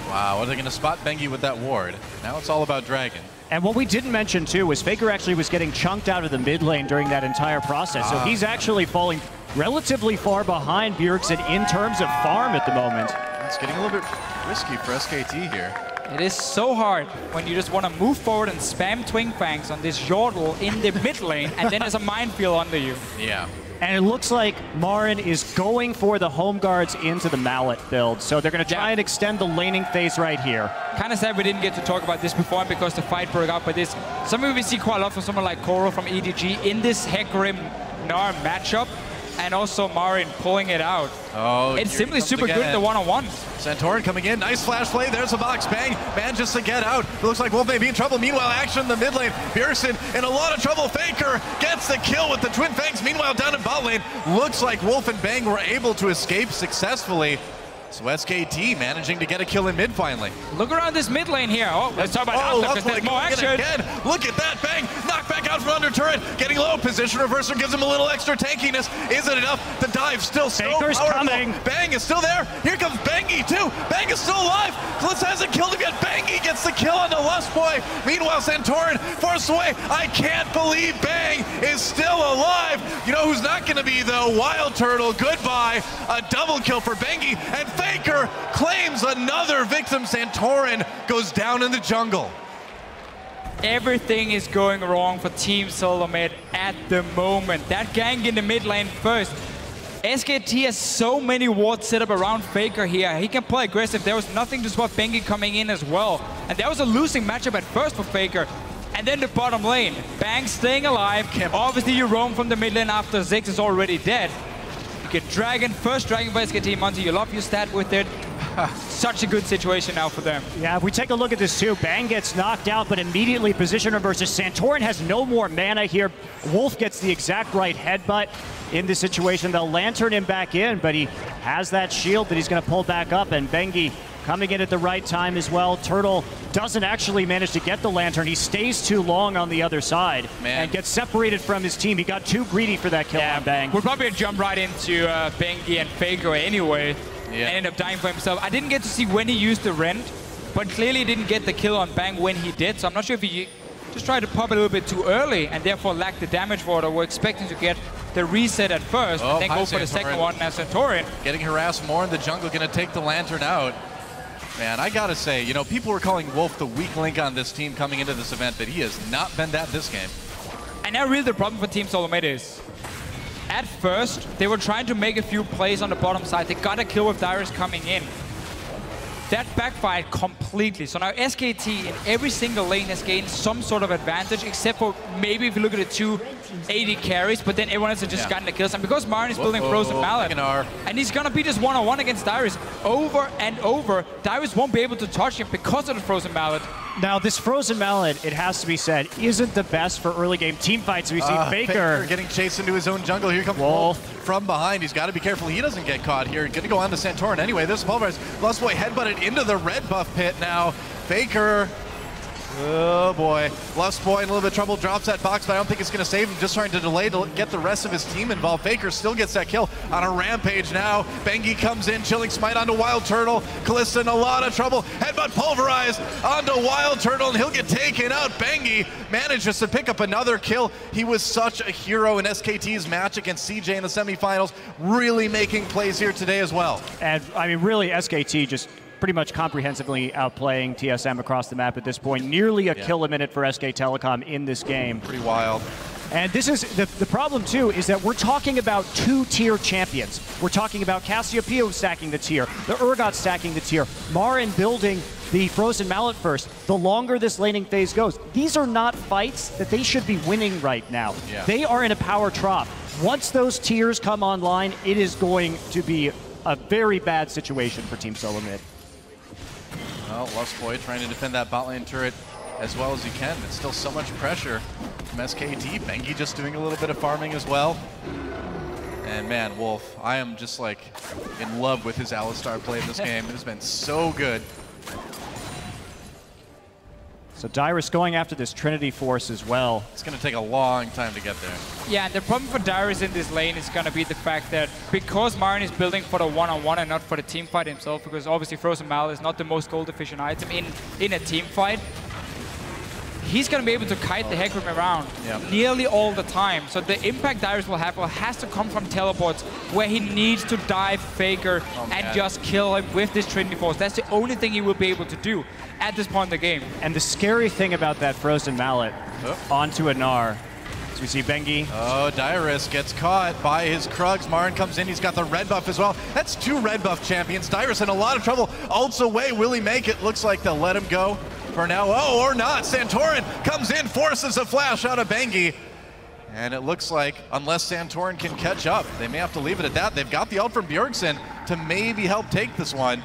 F: Wow, are they going to spot Bengi with that ward? Now it's all about Dragon.
H: And what we didn't mention, too, was Faker actually was getting chunked out of the mid lane during that entire process. So he's actually falling relatively far behind Bjergsen in terms of farm at the moment.
F: It's getting a little bit risky for SKT here.
G: It is so hard when you just want to move forward and spam Twin Fangs on this Yordle in the mid lane, and then there's a minefield under you.
F: Yeah.
H: And it looks like Marin is going for the home guards into the Mallet build. So they're going to try and extend the laning phase right here.
G: Kind of sad we didn't get to talk about this before because the fight broke out, but this something we see quite a lot from someone like Koro from EDG in this Hecarim Gnar matchup. and also Marin pulling it out.
F: Oh,
G: it's simply super good in the one-on-one.
F: Santorin coming in, nice flash play, there's a box, bang, manages to get out. It looks like Wolf may be in trouble. Meanwhile, action in the mid lane. Bjergsen in a lot of trouble. Faker gets the kill with the Twin Fangs. Meanwhile, down in bot lane, looks like Wolf and Bang were able to escape successfully. So SKT managing to get a kill in mid finally.
G: Look around this mid lane here. Oh, let's talk about Outlook because there's more action.
F: Again. Look at that, Bang, knocked back out from under turret, getting low. Position reverser gives him a little extra tankiness. Is it enough? The dive still so
H: Faker's
F: powerful.
H: coming.
F: Bang is still there. Here comes Bangy too. Bang is still alive. Klitz hasn't killed him yet. Bangy gets the kill on the Lustboy. Meanwhile, Santorin forced away. I can't believe Bang is still alive. You know who's not going to be though? Wild Turtle. Goodbye. A double kill for Bangy, and Faker claims another victim. Santorin goes down in the jungle.
G: Everything is going wrong for Team SoloMid at the moment. That gank in the mid lane first. SKT has so many wards set up around Faker here. He can play aggressive. There was nothing to swap Bengi coming in as well. And that was a losing matchup at first for Faker. And then the bottom lane. Bang staying alive. Obviously you roam from the mid lane after Ziggs is already dead. You get Dragon, first Dragon by SKT. Monty, you love your stat with it. Such a good situation now for them.
H: Yeah, if we take a look at this too, Bang gets knocked out, but immediately position reverses. Santorin has no more mana here. Wolf gets the exact right headbutt in this situation. They'll lantern him back in, but he has that shield that he's going to pull back up, and Bengi coming in at the right time as well. Turtle doesn't actually manage to get the lantern. He stays too long on the other side and gets separated from his team. He got too greedy for that kill on Bang.
G: We'll probably jump right into Bengi and Faker anyway. And end up dying for himself. I didn't get to see when he used the rend, but clearly didn't get the kill on Bang when he did. So I'm not sure if he just tried to pop it a little bit too early and therefore lacked the damage for it, or were expecting to get the reset at first and then go for the second one as Santorin.
F: Getting harassed more in the jungle, gonna take the lantern out. Man, I gotta say, you know, people were calling Wolf the weak link on this team coming into this event, but he has not been that this game.
G: And now really the problem for Team SoloMid is, at first, they were trying to make a few plays on the bottom side. They got a kill with Dyrus coming in. That backfired completely. So now SKT in every single lane has gained some sort of advantage, except for maybe if you look at the two AD carries, but then everyone else has just gotten the kills. And because Marin is building Frozen Mallet, and he's gonna be just one-on-one against Dyrus over and over, Dyrus won't be able to touch him because of the Frozen Mallet.
H: Now, this Frozen Mallet, it has to be said, isn't the best for early game team fights. We see Faker
F: getting chased into his own jungle. Here comes Wolf from behind. He's got to be careful he doesn't get caught here. Going to go on to Santorin anyway. This pulverized. Lustboy headbutted into the red buff pit now. Faker. Oh boy. Lustboy in a little bit of trouble, drops that box, but I don't think it's going to save him. Just trying to delay to get the rest of his team involved. Faker still gets that kill on a rampage now. Bengi comes in, chilling smite onto Wild Turtle. Kalista in a lot of trouble. Headbutt pulverized onto Wild Turtle, and he'll get taken out. Bengi manages to pick up another kill. He was such a hero in SKT's match against CJ in the semifinals, really making plays here today as well.
H: And I mean, really, SKT just pretty much comprehensively outplaying TSM across the map at this point. Nearly a kill a minute for SK Telecom in this game.
F: Pretty wild.
H: And this is the problem too, is that we're talking about two-tier champions. We're talking about Cassiopeia stacking the tier, the Urgot stacking the tier, Marin building the Frozen Mallet first. The longer this laning phase goes, these are not fights that they should be winning right now. They are in a power trough. Once those tiers come online, it is going to be a very bad situation for Team SoloMid.
F: Well, Lustboy trying to defend that bot lane turret as well as he can. It's still so much pressure from SKT. Bengi just doing a little bit of farming as well. And man, Wolf, I am just like in love with his Alistar play in this game. It has been so good.
H: So Dyrus going after this Trinity Force as well.
F: It's going to take a long time to get there.
G: Yeah, and the problem for Dyrus in this lane is going to be the fact that because Marin is building for the one-on-one and not for the team fight himself, because obviously Frozen Mallet is not the most gold-efficient item in a team fight, he's going to be able to kite the Hecarim around nearly all the time. So the impact Dyrus will have has to come from teleports, where he needs to dive Faker and just kill him with this Trinity Force. That's the only thing he will be able to do at this point in the game.
H: And the scary thing about that Frozen Mallet onto a Gnar, so we see Bengi.
F: Oh, Dyrus gets caught by his Krugs. Marin comes in, he's got the red buff as well. That's two red buff champions. Dyrus in a lot of trouble. Ults away, will he make it? Looks like they'll let him go for now. Oh, or not. Santorin comes in, forces a flash out of Bengi. And it looks like, unless Santorin can catch up, they may have to leave it at that. They've got the ult from Bjergsen to maybe help take this one.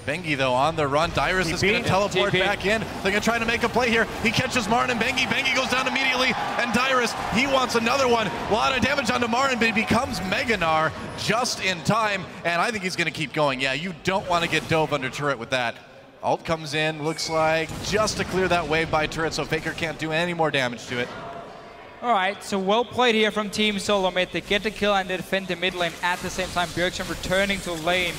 F: Bengi, though, on the run. Dyrus is going to teleport back in. They're going to try to make a play here. He catches Marin and Bengi. Bengi goes down immediately. And Dyrus, he wants another one. A lot of damage onto Marin, but he becomes Meganar just in time. And I think he's going to keep going. Yeah, you don't want to get dove under turret with that. Ult comes in, looks like, just to clear that wave by turret, so Faker can't do any more damage to it.
G: All right, so well played here from Team SoloMid. They get the kill and they defend the mid lane at the same time. Bjergsen returning to lane.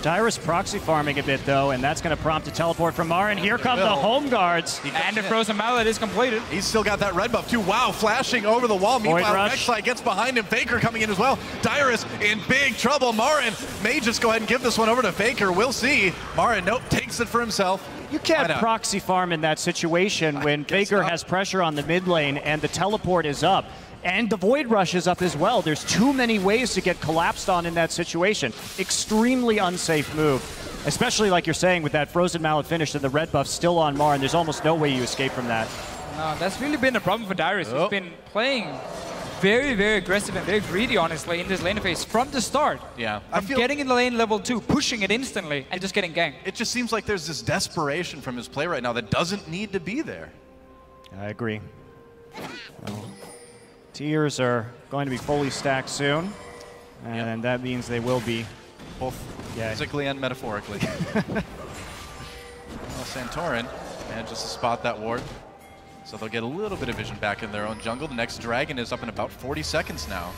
H: Dyrus proxy farming a bit, though, and that's going to prompt a teleport from Marin. Here come the home guards.
G: And the Frozen Mallet is completed.
F: He's still got that red buff, too. Wow, flashing over the wall. Meanwhile, Rek'Sai gets behind him. Faker coming in as well. Dyrus in big trouble. Marin may just go ahead and give this one over to Faker. We'll see. Marin, nope, takes it for himself.
H: You can't proxy farm in that situation when Faker has pressure on the mid lane and the teleport is up. And the Void Rush is up as well. There's too many ways to get collapsed on in that situation. Extremely unsafe move. Especially like you're saying with that Frozen Mallet finish and the red buff still on Marin. There's almost no way you escape from that.
G: No, that's really been a problem for Dyrus. He's been playing very, very aggressive and very greedy, honestly, in this lane phase from the start.
F: Yeah.
G: From getting in the lane level 2, pushing it instantly, and just getting ganked.
F: It just seems like there's this desperation from his play right now that doesn't need to be there.
H: I agree. Well, tiers are going to be fully stacked soon, and that means they will be
F: both physically and metaphorically. Well, Santorin manages to spot that ward, so they'll get a little bit of vision back in their own jungle. The next dragon is up in about 40 seconds now.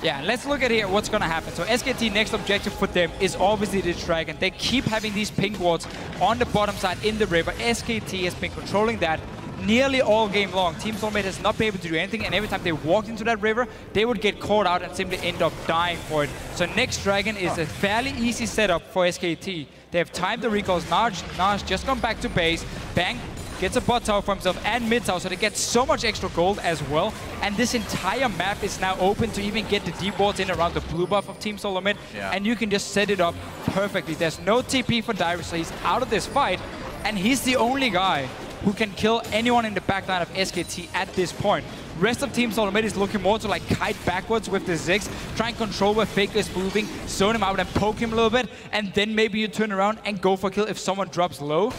G: Yeah, let's look at here what's going to happen. So SKT next objective for them is obviously this dragon. They keep having these pink wards on the bottom side in the river. SKT has been controlling that nearly all game long. Team SoloMid has not been able to do anything, and every time they walked into that river, they would get caught out and simply end up dying for it. So next dragon is a fairly easy setup for SKT. They have timed the recalls. Naj just gone back to base. Bang gets a bot tower for himself and mid tower, so they get so much extra gold as well. And this entire map is now open to even get the deep wards in around the blue buff of Team SoloMid, and you can just set it up perfectly. There's no TP for Dyrus, so he's out of this fight, and he's the only guy who can kill anyone in the backline of SKT at this point. Rest of Team SoloMid is looking more to like kite backwards with the Ziggs, try and control where Faker is moving, zone him out and poke him a little bit, and then maybe you turn around and go for a kill if someone drops low.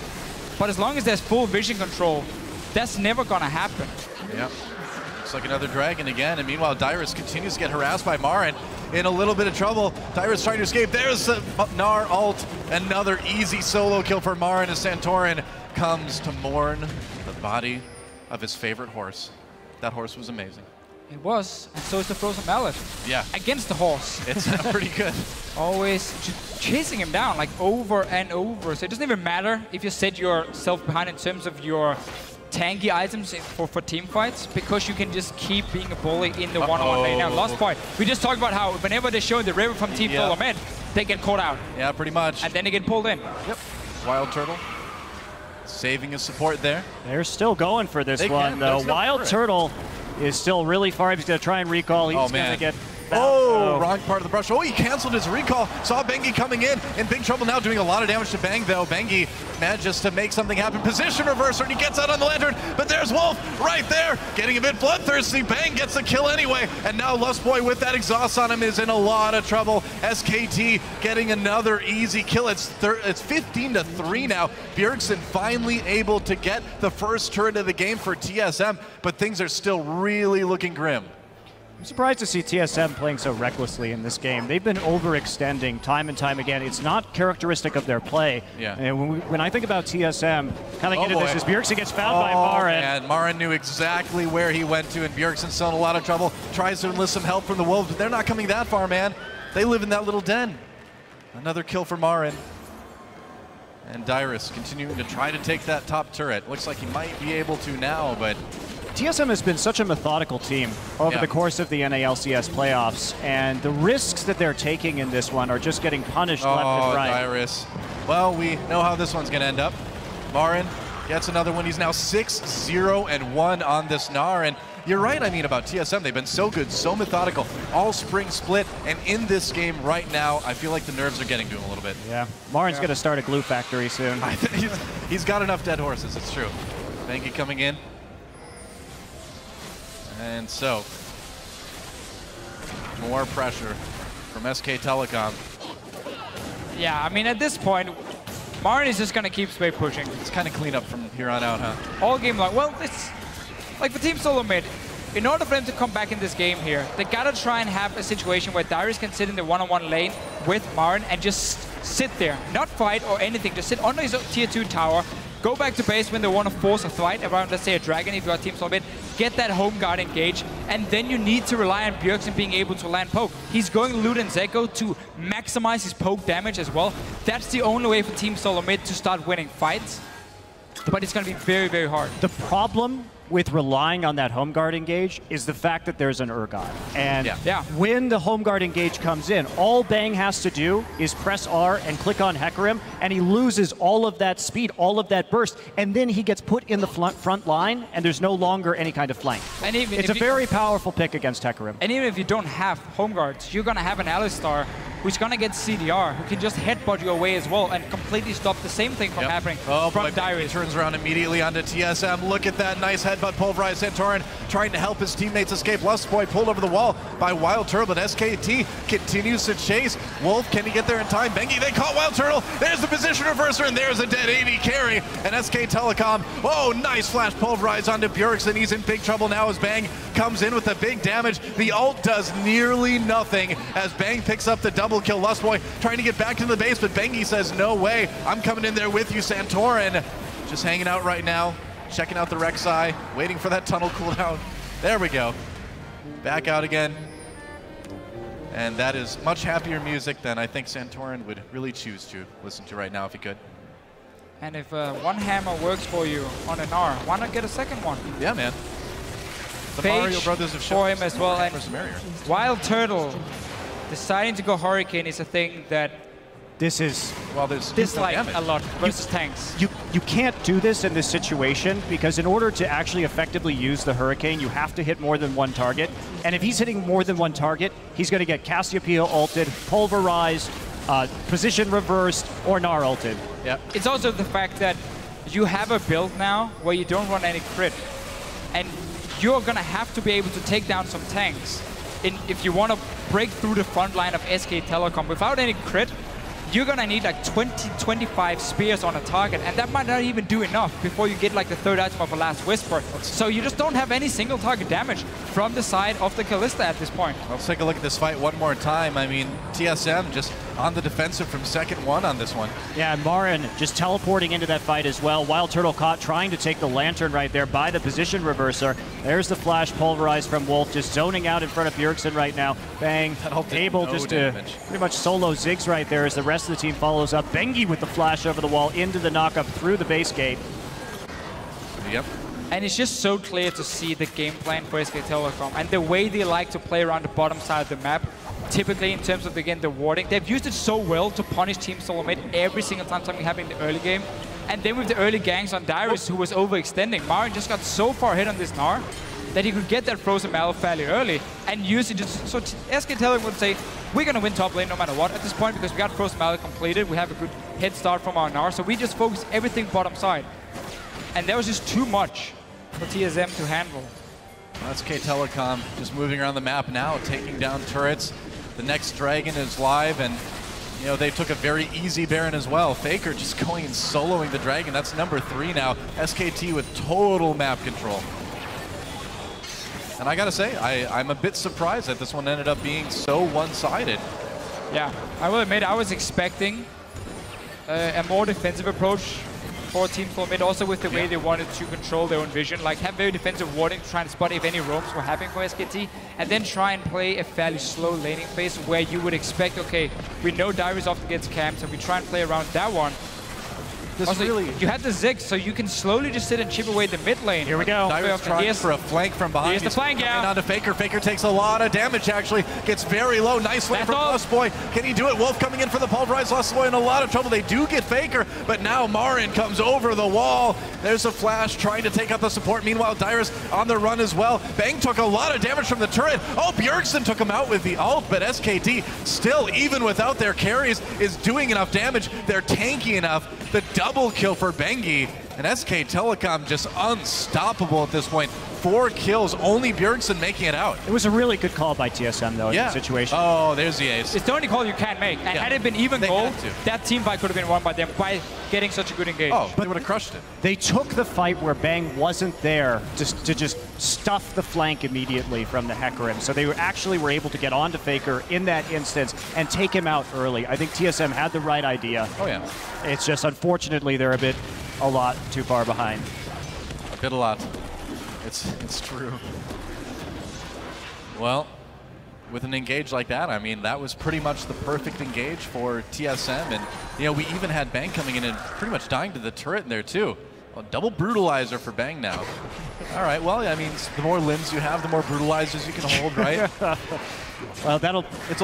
G: But as long as there's full vision control, that's never gonna happen.
F: Yep. Looks like another dragon again, and meanwhile Dyrus continues to get harassed by Marin. In a little bit of trouble. Dyrus trying to escape. There's the Gnar ult. Another easy solo kill for Marin as Santorin comes to mourn the body of his favorite horse. That horse was amazing.
G: It was, and so is the Frozen Mallet.
F: Yeah.
G: Against the horse.
F: It's pretty good.
G: Always chasing him down, like over and over. So it doesn't even matter if you set yourself behind in terms of your tanky items for team fights, because you can just keep being a bully in the one-on-one lane. Now, last point, we just talked about how whenever they show the river from Team SoloMid, they get caught out.
F: Yeah, pretty much.
G: And then they get pulled in.
F: Yep. Wild Turtle saving his support there.
H: They're still going for this one, though. Wild Turtle is still really far. He's going to try and recall. He's going to get...
F: wrong part of the brush. Oh, he canceled his recall. Saw Bengi coming in big trouble now, doing a lot of damage to Bang, though. Bengi manages to make something happen. Position reverser, and he gets out on the Lantern, but there's Wolf right there, getting a bit bloodthirsty. Bang gets the kill anyway, and now Lustboy with that exhaust on him is in a lot of trouble. SKT getting another easy kill. It's 15-3 now. Bjergsen finally able to get the first turret of the game for TSM, but things are still really looking grim.
H: I'm surprised to see TSM playing so recklessly in this game. They've been overextending time and time again. It's not characteristic of their play.
F: Yeah.
H: And when I think about TSM, kind of get into this as Bjergsen gets found by Marin.
F: And Marin knew exactly where he went to, and Bjergsen's still in a lot of trouble. Tries to enlist some help from the Wolves, but they're not coming that far, man. They live in that little den. Another kill for Marin. And Dyrus continuing to try to take that top turret. Looks like he might be able to now, but
H: TSM has been such a methodical team over the course of the NALCS playoffs, and the risks that they're taking in this one are just getting punished left and right.
F: Dyrus. Well, we know how this one's going to end up. Marin gets another one. He's now 6-0-1 on this Gnar, and you're right, I mean, about TSM. They've been so good, so methodical, all spring split, and in this game right now, I feel like the nerves are getting to him a little bit.
H: Yeah, Marin's going to start a glue factory soon.
F: He's got enough dead horses, it's true. Bengi coming in. And so, more pressure from SK Telecom.
G: Yeah, I mean, at this point, Marin is just going to keep straight pushing.
F: It's kind of clean up from here on out, huh?
G: All game long. Well, it's like for Team SoloMid, in order for them to come back in this game here, they got to try and have a situation where Darius can sit in the one-on-one lane with Marin and just sit there, not fight or anything, just sit under his tier 2 tower, go back to base when they want to force a fight around, let's say, a dragon if you are Team SoloMid, get that home guard engaged, and then you need to rely on Bjergsen being able to land poke. He's going Loot and Zeko to maximize his poke damage as well. That's the only way for Team SoloMid to start winning fights, but it's going to be very, very hard.
H: The problem with relying on that home guard engage is the fact that there's an Urgot. And when the home guard engage comes in, all Bang has to do is press R and click on Hecarim, and he loses all of that speed, all of that burst, and then he gets put in the front line, and there's no longer any kind of flank.
G: And even
H: it's a very powerful pick against Hecarim.
G: And even if you don't have home guards, you're going to have an Alistar who's going to get CDR, who can just headbutt you away as well and completely stop the same thing from happening from Darius.
F: He turns around immediately onto TSM. Look at that nice headbutt. Pulverized Santorin trying to help his teammates escape. Lustboy pulled over the wall by Wild Turtle, but SKT continues to chase. Wolf, can he get there in time? Bengi, they caught Wild Turtle. There's the position reverser, and there's a dead AD carry. And SK Telecom, oh, nice flash pulverize onto Bjergsen. He's in big trouble now as Bang comes in with the big damage. The ult does nearly nothing as Bang picks up the double kill. Lustboy trying to get back to the base, but Bengi says, no way, I'm coming in there with you. Santorin just hanging out right now, checking out the Rek'Sai, waiting for that tunnel cooldown. There we go. Back out again. And that is much happier music than I think Santorin would really choose to listen to right now if he could.
G: And if one hammer works for you on an R, why not get a second one?
F: Yeah, man. The
G: Phage
F: Mario Brothers have
G: for him as well. And
F: merrier.
G: Wild Turtle deciding to go Hurricane is a thing that
H: this is
G: dislike a lot versus tanks.
H: You can't do this in this situation because in order to actually effectively use the Hurricane, you have to hit more than one target. And if he's hitting more than one target, he's going to get Cassiopeia ulted, pulverized, position reversed, or Gnar ulted.
G: Yeah. It's also the fact that you have a build now where you don't run any crit. And you're going to have to be able to take down some tanks if you want to break through the front line of SK Telecom. Without any crit, you're going to need like 20-25 spears on a target, and that might not even do enough before you get like the third item of a Last Whisper. So you just don't have any single target damage from the side of the Kalista at this point.
F: Let's take a look at this fight one more time. I mean, TSM just on the defensive from second one on this one.
H: Yeah, and Marin just teleporting into that fight as well. Wild Turtle caught trying to take the Lantern right there by the position reverser. There's the flash pulverized from Wolf, just zoning out in front of Bjergsen right now. Bang, able just to pretty much solo Ziggs right there as the rest of the team follows up. Bengi with the flash over the wall into the knockup through the base gate.
F: Yep.
G: And it's just so clear to see the game plan for SK Telecom and the way they like to play around the bottom side of the map. Typically, in terms of, again, the warding, they've used it so well to punish Team SoloMid every single time something happened in the early game. And then with the early ganks on Darius, who was overextending, Marin just got so far hit on this Gnar that he could get that Frozen Mallow fairly early and use it just so SK Telecom would say, we're going to win top lane no matter what at this point because we got Frozen Mallow completed, we have a good head start from our Gnar, so we just focus everything bottom side. And that was just too much for TSM to handle.
F: SK Telecom just moving around the map now, taking down turrets. The next dragon is live, and you know they took a very easy Baron as well. Faker just going and soloing the dragon. That's number 3 now. SKT with total map control. And I gotta say, I'm a bit surprised that this one ended up being so one-sided.
G: Yeah, I will admit I was expecting a more defensive approach for Team SoloMid, also with the way they wanted to control their own vision, like have very defensive warding to try and spot if any roams were happening for SKT, and then try and play a fairly slow laning phase where you would expect, okay, we know Darius often gets camped, so we try and play around that one. Also, you had the Ziggs, so you can slowly just sit and chip away the mid lane.
H: Here we go.
F: Darius trying for a flank from behind.
G: Here's the flank,
F: yeah. Onto Faker. Faker takes a lot of damage, actually. Gets very low. Nice lane from Lustboy. Can he do it? Wolf coming in for the pulverized. Lustboy in a lot of trouble. They do get Faker, but now Marin comes over the wall. There's a flash trying to take out the support. Meanwhile, Darius on the run as well. Bang took a lot of damage from the turret. Oh, Bjergsen took him out with the ult, but SKT still, even without their carries, is doing enough damage. They're tanky enough. The double kill for Bengi, and SK Telecom just unstoppable at this point. 4 kills, only Bjergsen making it out.
H: It was a really good call by TSM, though, in that situation.
F: Oh, there's the ace.
G: It's the only call you can make. And had it been even goal, that team fight could have been won by them by getting such a good engage.
F: Oh, but they would have crushed it.
H: They took the fight where Bang wasn't there to just stuff the flank immediately from the Hecarim. So they actually were able to get onto Faker in that instance and take him out early. I think TSM had the right idea.
F: Oh, yeah.
H: It's just, unfortunately, they're a lot too far behind.
F: A lot. It's true. Well, with an engage like that, I mean, that was pretty much the perfect engage for TSM. And, you know, we even had Bang coming in and pretty much dying to the turret in there, too. Well, double brutalizer for Bang now. All right, well, I mean, the more limbs you have, the more brutalizers you can hold, right?
H: Well, that'll help.
F: It's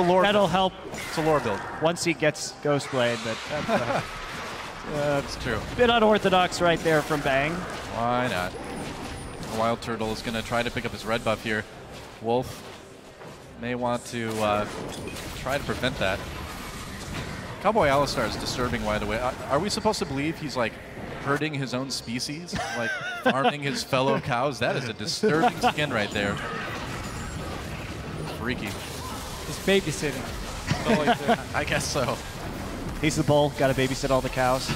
F: a lore build.
H: Once he gets Ghostblade, but
F: that's true.
H: Bit unorthodox right there from Bang.
F: Why not? The Wild Turtle is going to try to pick up his red buff here. Wolf may want to try to prevent that. Cowboy Alistar is disturbing, by the way. Are we supposed to believe he's like hurting his own species? Like farming his fellow cows? That is a disturbing skin right there. Freaky.
G: He's babysitting.
F: I guess so.
H: He's the bull, got to babysit all the cows.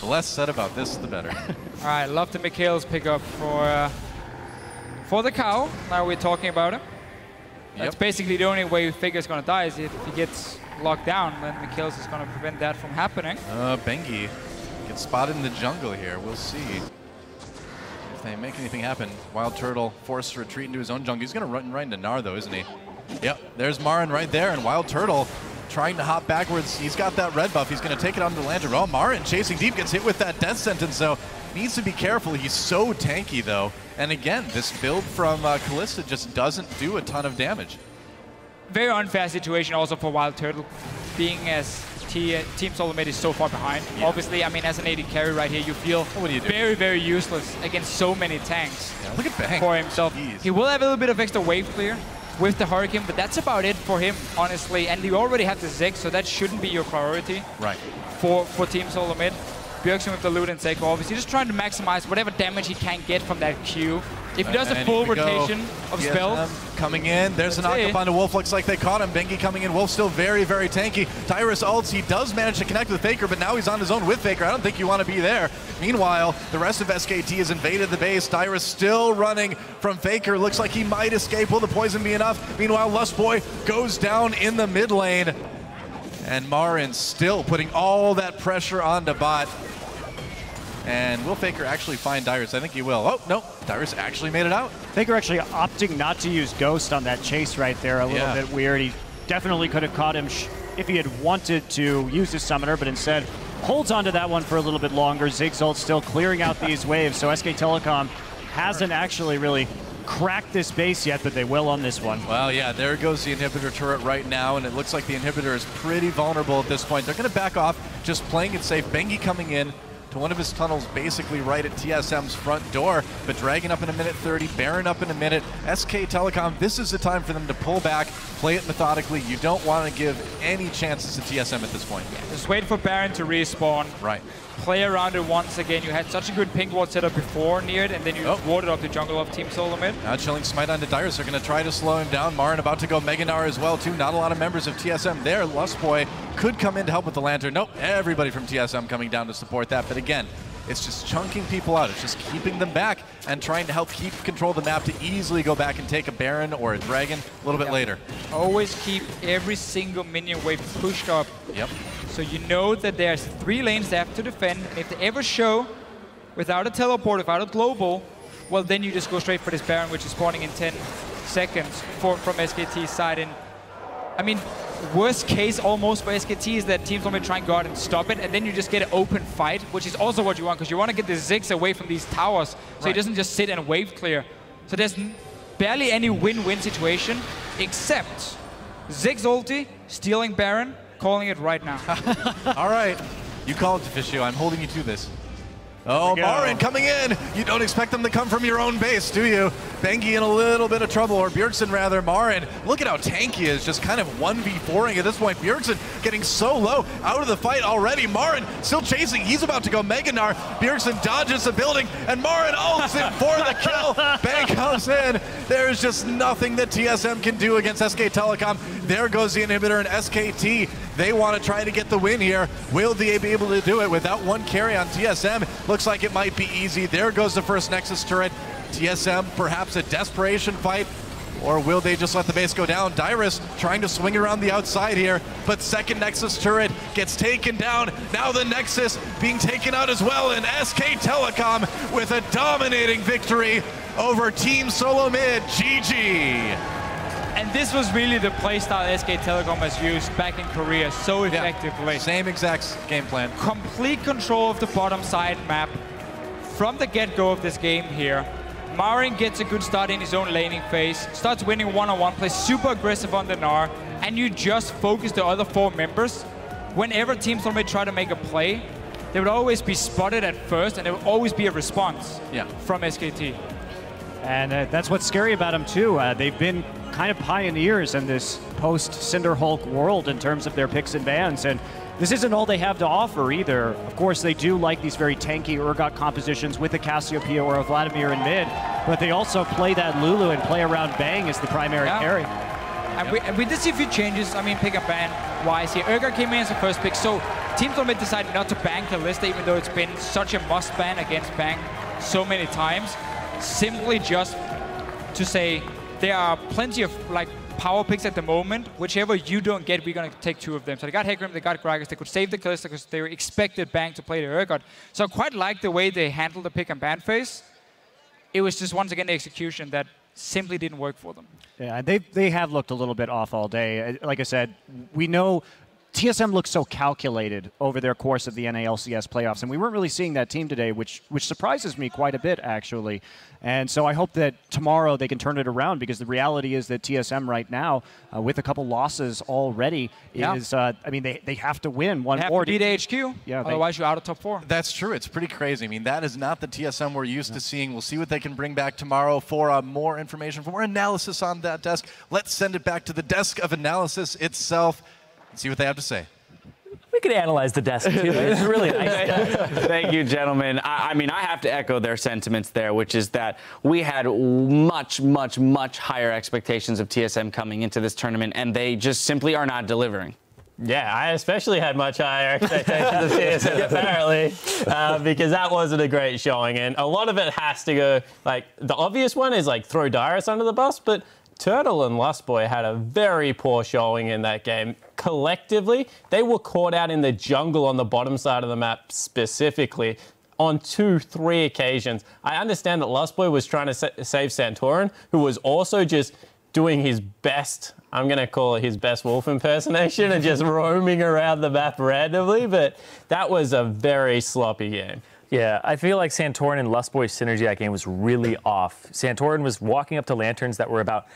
F: The less said about this, the better.
G: All right, love the Mikhail's pickup for the cow. Now we're talking about him. That's basically the only way Faker's going to die is if he gets locked down, then Mikhail's is going to prevent that from happening.
F: Bengi gets spotted in the jungle here. We'll see if they make anything happen. Wild Turtle forced to retreat into his own jungle. He's going to run right into Gnar, though, isn't he? Yep, there's Marin right there, and Wild Turtle trying to hop backwards. He's got that red buff. He's going to take it onto the lantern. Oh, Marin chasing deep, gets hit with that death sentence, so needs to be careful. He's so tanky, though. And again, this build from Kalista just doesn't do a ton of damage.
G: Very unfair situation also for Wild Turtle, being as Team SoloMid is so far behind. Yeah. Obviously, I mean, as an AD carry right here, you feel very, very useless against so many tanks.
F: Yeah, look at Bang.
G: For himself.
F: Jeez.
G: He will have a little bit of extra wave clear with the Hurricane, but that's about it for him, honestly. And you already have the Ziggs, so that shouldn't be your priority for Team SoloMid. Bjergsen with the loot and Seiko, obviously just trying to maximize whatever damage he can get from that Q. If he does a full rotation of spells.
F: Coming in, there's an knock-up onto Wolf, looks like they caught him. Bengi coming in, Wolf still very, very tanky. Tyrus ults, he does manage to connect with Faker, but now he's on his own with Faker. I don't think you want to be there. Meanwhile, the rest of SKT has invaded the base. Tyrus still running from Faker. Looks like he might escape. Will the poison be enough? Meanwhile, Lustboy goes down in the mid lane. And Marin still putting all that pressure onto bot. And will Faker actually find Dyrus? I think he will. Oh, no. Dyrus actually made it out.
H: Faker actually opting not to use Ghost on that chase right there. A little bit weird. He definitely could have caught him if he had wanted to use his summoner, but instead holds onto that one for a little bit longer. Ziggs ult still clearing out these waves, so SK Telecom hasn't actually really cracked this base yet, but they will on this one.
F: Well, yeah, there goes the inhibitor turret right now, and it looks like the inhibitor is pretty vulnerable at this point. They're going to back off, just playing it safe. Bengi coming in to one of his tunnels basically right at TSM's front door, but Dragon up in a minute 30, Baron up in a minute. SK Telecom, this is the time for them to pull back, play it methodically. You don't want to give any chances to TSM at this point.
G: Yeah, just wait for Baron to respawn.
F: Right.
G: Play around it once again. You had such a good pink ward setup before near it, and then you warded up the jungle of Team SoloMid.
F: Now chilling smite onto Dyrus. They're going to try to slow him down. Marin about to go Mega Gnar as well, too. Not a lot of members of TSM there. Lustboy could come in to help with the lantern. Nope, everybody from TSM coming down to support that. But again, it's just chunking people out. It's just keeping them back and trying to help keep control of the map to easily go back and take a Baron or a Dragon a little bit later.
G: Always keep every single minion wave pushed up.
F: Yep.
G: So you know that there's 3 lanes they have to defend, and if they ever show without a teleport, without a global, well then you just go straight for this Baron, which is spawning in 10 seconds from SKT's side. And I mean, worst case almost for SKT is that Team SoloMid try and go out and stop it, and then you just get an open fight, which is also what you want, because you want to get the Ziggs away from these towers, so he doesn't just sit and wave clear. So there's barely any win-win situation, except Ziggs ulti, stealing Baron, calling it right now.
F: All right. You call it, Deficio. I'm holding you to this. Oh, Marin coming in. You don't expect them to come from your own base, do you? Bengi in a little bit of trouble, or Bjergsen rather. Marin, look at how tanky he is, just kind of 1v4ing at this point. Bjergsen getting so low, out of the fight already. Marin still chasing. He's about to go Meganar. Bjergsen dodges the building, and Marin ults in for the kill. Bang comes in. There's just nothing that TSM can do against SK Telecom. There goes the inhibitor, and SKT, they want to try to get the win here. Will they be able to do it without one carry on TSM? Looks like it might be easy. There goes the first Nexus turret. TSM, perhaps a desperation fight, or will they just let the base go down? Dyrus trying to swing around the outside here, but second Nexus turret gets taken down. Now the Nexus being taken out as well, and SK Telecom with a dominating victory over Team SoloMid. GG.
G: And this was really the playstyle SK Telecom has used back in Korea so effectively.
F: Yeah, same exact game plan.
G: Complete control of the bottom side map from the get-go of this game here. Marin gets a good start in his own laning phase, starts winning one-on-one, plays super aggressive on the Gnar, and you just focus the other 4 members. Whenever Team SoloMid try to make a play, they would always be spotted at first, and there would always be a response from SKT.
H: And that's what's scary about them too. They've been kind of pioneers in this post-Cinder Hulk world in terms of their picks and bans, and this isn't all they have to offer either. Of course, they do like these very tanky Urgot compositions with a Cassiopeia or a Vladimir in mid, but they also play that Lulu and play around Bang as the primary carry.
G: And we did see a few changes, I mean, pick and ban wise here. Urgot came in as the first pick, so Team SoloMid decided not to ban Kalista, even though it's been such a must ban against Bang so many times. Simply just to say there are plenty of power picks at the moment. Whichever you don't get, we're going to take 2 of them. So they got Hecarim, they got Gragas. They could save the Kalista because they expected Bang to play the Urgot. So I quite like the way they handled the pick and ban phase. It was just once again the execution that simply didn't work for them.
H: Yeah, they have looked a little bit off all day. Like I said, we know TSM looks so calculated over their course of the NALCS playoffs, and we weren't really seeing that team today, which surprises me quite a bit, actually. And so I hope that tomorrow they can turn it around, because the reality is that TSM right now, with a couple losses already, is, I mean, they have to win one more.
G: They have to beat HQ, otherwise you're out of top 4.
F: That's true. It's pretty crazy. I mean, that is not the TSM we're used to seeing. We'll see what they can bring back tomorrow. For more information, for more analysis on that desk, let's send it back to the desk of analysis itself. See what they have to say.
I: We could analyze the desk too. It's really nice.
J: Thank you, gentlemen. I mean, I have to echo their sentiments there, which is that we had much, much, much higher expectations of TSM coming into this tournament, and they just simply are not delivering.
I: Yeah, I especially had much higher expectations of TSM, apparently, because that wasn't a great showing. And a lot of it has to go, the obvious one is, throw Dyrus under the bus, but Turtle and Lustboy had a very poor showing in that game. Collectively, they were caught out in the jungle on the bottom side of the map specifically on 2-3 occasions. I understand that Lustboy was trying to save Santorin, who was also just doing his best, I'm going to call it his best wolf impersonation, and just roaming around the map randomly, but that was a very sloppy game.
K: Yeah, I feel like Santorin and Lustboy's synergy that game was really off. Santorin was walking up to lanterns that were about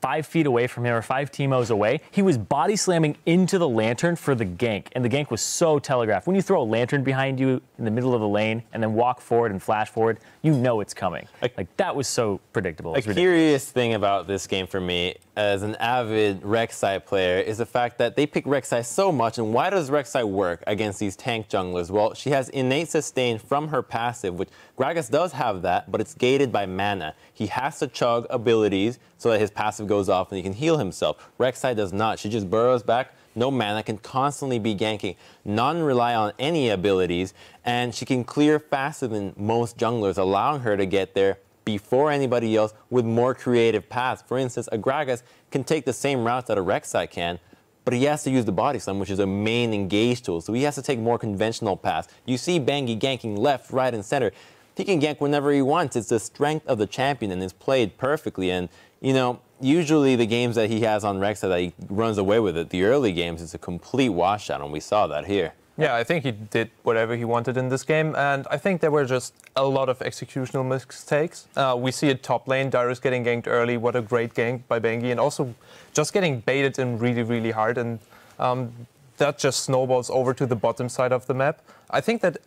K: 5 feet away from him, or 5 Teemos away. He was body slamming into the lantern for the gank, and the gank was so telegraphed. When you throw a lantern behind you in the middle of the lane and then walk forward and flash forward, you know it's coming. That was so predictable.
L: A curious thing about this game for me, as an avid Rek'Sai player, is the fact that they pick Rek'Sai so much. And why does Rek'Sai work against these tank junglers? Well, she has innate sustain from her passive, which Gragas does have that, but it's gated by mana. He has to chug abilities so that his passive goes off and he can heal himself. Rek'Sai does not. She just burrows back, no mana, can constantly be ganking, non-rely on any abilities, and she can clear faster than most junglers, allowing her to get there before anybody else with more creative paths. For instance, a Gragas can take the same routes that a Rek'Sai can, but he has to use the body slam, which is a main engage tool, so he has to take more conventional paths. You see Bengi ganking left, right, and center. He can gank whenever he wants. It's the strength of the champion, and it's played perfectly. And, you know, usually the games that he has on Rek'Sai that he runs away with it, the early games, it's a complete washout, and we saw that here.
M: Yeah, I think he did whatever he wanted in this game, and I think there were just a lot of executional mistakes. We see a top lane, Dyrus getting ganked early, what a great gank by Bengi, and also just getting baited in really, really hard, and that just snowballs over to the bottom side of the map. I think that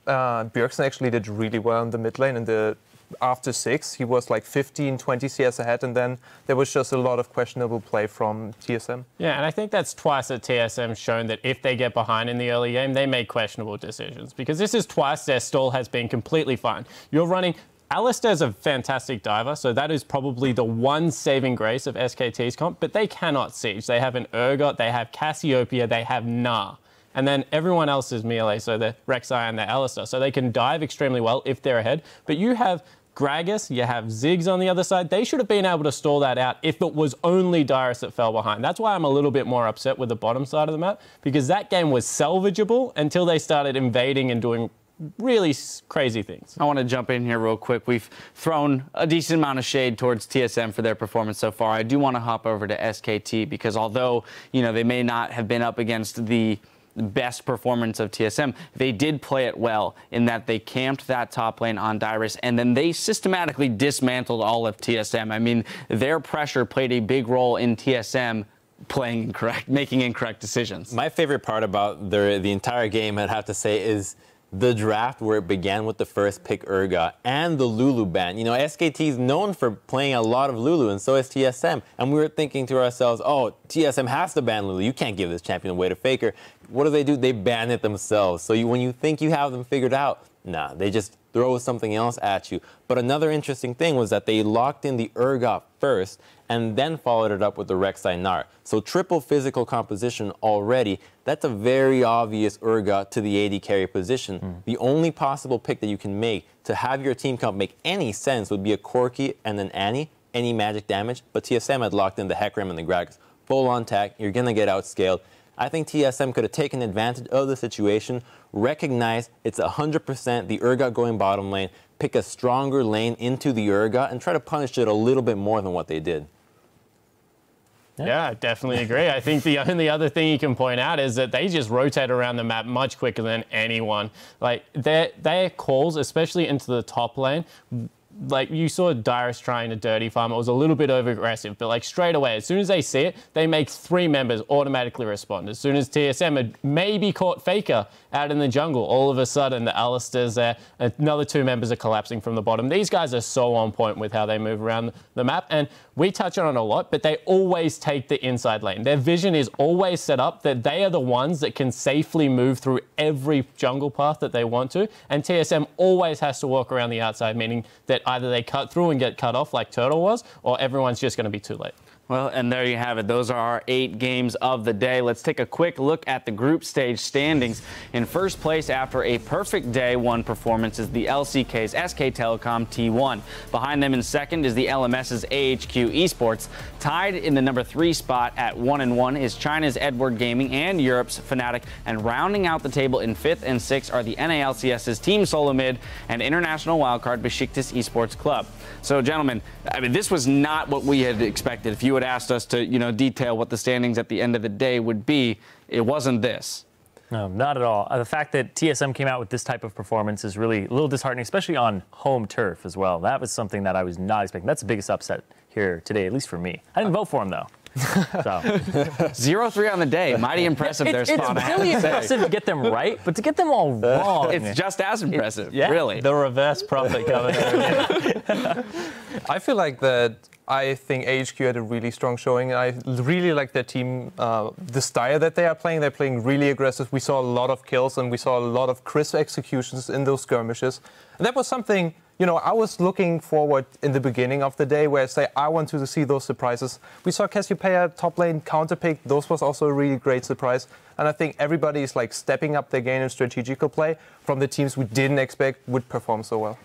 M: Bjergsen actually did really well in the mid lane. After 6, he was like 15, 20 CS ahead, and then there was just a lot of questionable play from TSM.
I: Yeah, and I think that's twice that TSM's shown that if they get behind in the early game, they make questionable decisions. Because this is twice their stall has been completely fine. You're running... Alistair's a fantastic diver, so that is probably the one saving grace of SKT's comp, but they cannot siege. They have an Urgot, they have Cassiopeia, they have Gnar. And then everyone else is melee, so the Rek'Sai and the Alistair. So they can dive extremely well if they're ahead. But you have Gragas, you have Ziggs on the other side. They should have been able to stall that out if it was only Dyrus that fell behind. That's why I'm a little bit more upset with the bottom side of the map, because that game was salvageable until they started invading and doing really crazy things.
J: I want to jump in here real quick. We've thrown a decent amount of shade towards TSM for their performance so far. I do want to hop over to SKT because although, they may not have been up against the best performance of TSM, they did play it well in that they camped that top lane on Dyrus and then they systematically dismantled all of TSM. I mean, their pressure played a big role in TSM making incorrect decisions.
L: My favorite part about the entire game, I'd have to say, is the draft where it began with the first pick Urgot and the Lulu ban. SKT is known for playing a lot of Lulu, and so is TSM. And we were thinking to ourselves, oh, TSM has to ban Lulu. You can't give this champion away to Faker. What do? They ban it themselves. So when you think you have them figured out, nah, they just throw something else at you. But another interesting thing was that they locked in the Urgot first and then followed it up with the Rek'Sai Gnar. So triple physical composition already. That's a very obvious Urgot to the AD carry position. The only possible pick that you can make to have your team comp make any sense would be a Corki and an Annie, any magic damage. But TSM had locked in the Hecarim and the Gragas. Full on tech, you're going to get outscaled. I think TSM could have taken advantage of the situation, recognized it's 100% the Urgot going bottom lane, pick a stronger lane into the Urgot, and try to punish it a little bit more than what they did.
I: Yeah, I definitely agree. I think the only other thing you can point out is that they just rotate around the map much quicker than anyone. Like, their calls, especially into the top lane, like you saw Dyrus trying to dirty farm. It was a little bit over aggressive, but like straight away, as soon as they see it, they make 3 members automatically respond. As soon as TSM had maybe caught Faker out in the jungle, all of a sudden the Alistair's there, another 2 members are collapsing from the bottom. These guys are so on point with how they move around the map, and we touch on it a lot, but they always take the inside lane. Their vision is always set up that they are the ones that can safely move through every jungle path that they want to, and TSM always has to walk around the outside, meaning that either they cut through and get cut off like Turtle was, or everyone's just going to be too late.
J: Well, and there you have it. Those are our 8 games of the day. Let's take a quick look at the group stage standings. In first place after a perfect day 1 performance is the LCK's SK Telecom T1. Behind them in second is the LMS's AHQ Esports. Tied in the number 3 spot at 1-1 is China's Edward Gaming and Europe's Fnatic. And rounding out the table in 5th and 6th are the NALCS's Team SoloMid and international wildcard Besiktas Esports Club. So, gentlemen, I mean, this was not what we had expected. If you had asked us to, detail what the standings at the end of the day would be, it wasn't this.
K: No, not at all. The fact that TSM came out with this type of performance is really a little disheartening, especially on home turf as well. That was something that I was not expecting. That's the biggest upset here today, at least for me. I didn't vote for him, though. So.
J: 0-3 on the day. Mighty impressive their spot.
K: It's really impressive to get them right, but to get them all wrong.
J: It's just as impressive, really.
I: The reverse prophet coming there.
M: I feel like that. I think AHQ had a really strong showing. I really like their team, the style that they are playing. They're playing really aggressive. We saw a lot of kills and we saw a lot of crisp executions in those skirmishes. And that was something, I was looking forward in the beginning of the day where I say I want to see those surprises. We saw Cassiopeia top lane counterpick. Those was also a really great surprise. And I think everybody is like stepping up their game in strategical play from the teams we didn't expect would perform so well.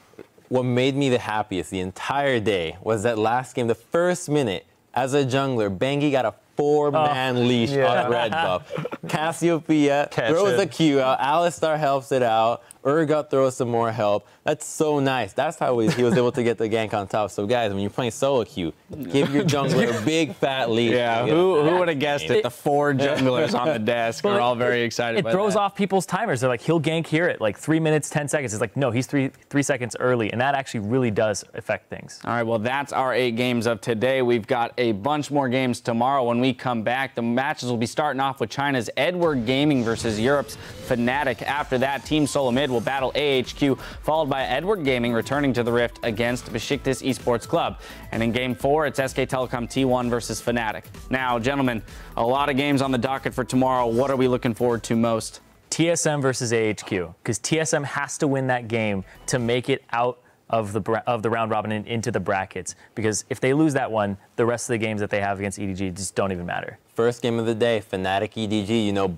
L: What made me the happiest the entire day was that last game, the first minute, as a jungler, Bengi got a 4-man leash on red buff. Cassiopeia throws a Q out, Alistar helps it out, Urgot throws some more help. That's so nice. That's how he was able to get the gank on top. So guys, when you're playing solo queue, give your jungler a big fat leash.
J: Yeah, who would have guessed it? The 4 junglers on the desk are all very excited by that.
K: It throws off people's timers. They're like, he'll gank here at like 3 minutes, 10 seconds. It's like, no, he's three seconds early. And that actually really does affect things.
J: All right, well, that's our 8 games of today. We've got a bunch more games tomorrow. When we come back, the matches will be starting off with China's Edward Gaming versus Europe's Fnatic. After that, Team SoloMid will will battle AHQ, followed by Edward Gaming returning to the Rift against Besiktas Esports Club. And in Game 4, it's SK Telecom T1 versus Fnatic. Now, gentlemen, a lot of games on the docket for tomorrow. What are we looking forward to most?
K: TSM versus AHQ, because TSM has to win that game to make it out of the round robin and into the brackets, because if they lose that one, the rest of the games that they have against EDG just don't even matter.
L: First game of the day, Fnatic EDG, you know.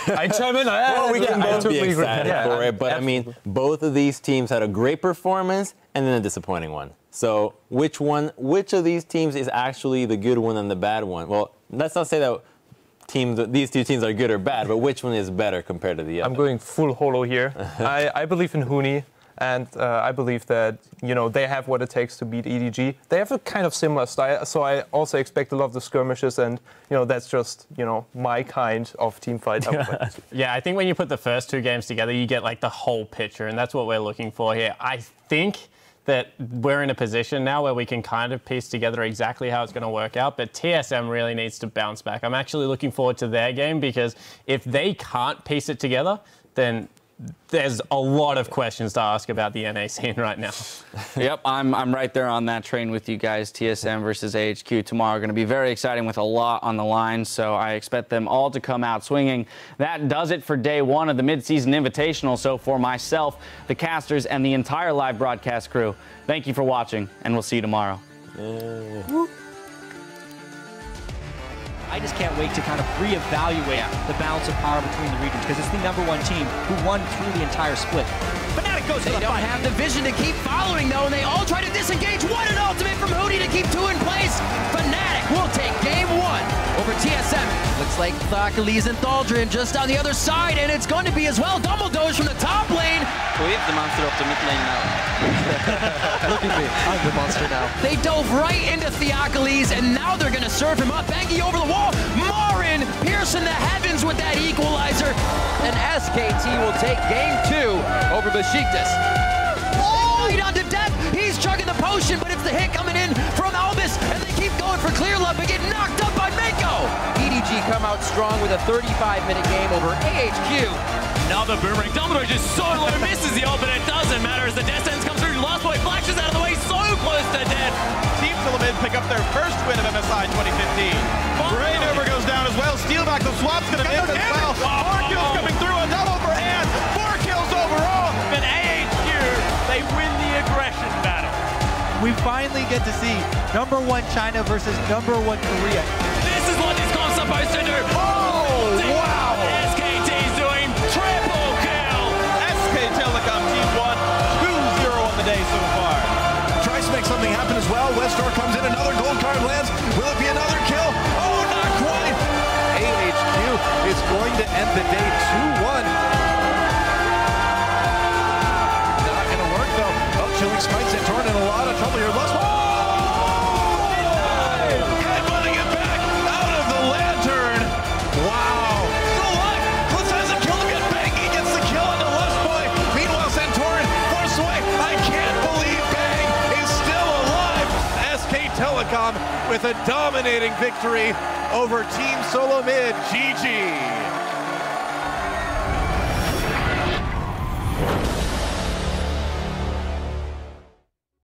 M: I chime in.
L: Well, we can both be excited for it, but
M: absolutely.
L: I mean, both of these teams had a great performance and then a disappointing one. So which of these teams is actually the good one and the bad one? Well, let's not say that these two teams are good or bad, but which one is better compared to the other?
M: I'm going full holo here. I believe in Huni. And I believe that, you know, they have what it takes to beat EDG. They have a kind of similar style, so I also expect a lot of the skirmishes, and, you know, that's just, you know, my kind of team fight.
I: Yeah, I think when you put the first two games together, you get, like, the whole picture, and that's what we're looking for here. I think that we're in a position now where we can kind of piece together exactly how it's going to work out, but TSM really needs to bounce back. I'm actually looking forward to their game, because if they can't piece it together, then there's a lot of questions to ask about the NA scene right now.
J: Yep, I'm right there on that train with you guys. TSM versus AHQ tomorrow going to be very exciting with a lot on the line, so I expect them all to come out swinging. That does it for day one of the mid-season invitational. So for myself, the casters, and the entire live broadcast crew, thank you for watching, and we'll see you tomorrow.
B: I just can't wait to kind of reevaluate the balance of power between the regions, because it's the #1 team who won through the entire split. Fnatic goes for the fight. They don't have the vision to keep following, though, and they all try to disengage. What an ultimate from Hootie to keep two in place. Fnatic will take game 1 over TSM. Looks like Thakali's and Thaldrin just on the other side, and it's going to be as well. Dumbledore's from the top lane.
N: Who is the monster of the mid lane now?
B: Look at me, I'm the monster now.
N: They dove right into Theocles, and now they're going to serve him up. Bangy over the wall. Marin piercing the heavens with that equalizer. And SKT will take game 2 over Besiktas. Oh, right onto death. He's chugging the potion, but it's the hit coming in from Albus, and they keep going for clear love, but get knocked up by Mako. EDG come out strong with a 35-minute game over AHQ.
O: Another boomerang. Dumbledore just so low, misses the ult, but it doesn't matter as the Death Sentence comes through. Lost Boy flashes out of the way, so close to dead.
P: Team SoloMid pick up their first win of MSI 2015. Rain over goes down as well. Steal back, the swap's going to miss as well. 4 kills coming through, a double for Ant. 4 kills overall.
O: And AHQ, they win the aggression battle.
C: We finally get to see #1 China versus #1 Korea.
O: This is what this com's supposed to do. Oh, wow. SKT's doing triple kill.
P: SK Telecom Team 1, 2-0 on the day so far.
F: Tries to make something happen as well. Westor comes in, another gold card lands. Will it be another kill? Oh, not quite. AHQ is going to end the day 2-1. Not going to work, though. Oh, Chilling Spikes and Torn in a lot of trouble here. Headbutting it back out of the lantern. Wow. Still alive. Cliss hasn't killed him yet. Bangy gets the kill on the left boy. Meanwhile, Santorin forced away. I can't believe Bang is still alive. SK Telecom with a dominating victory over Team SoloMid. GG.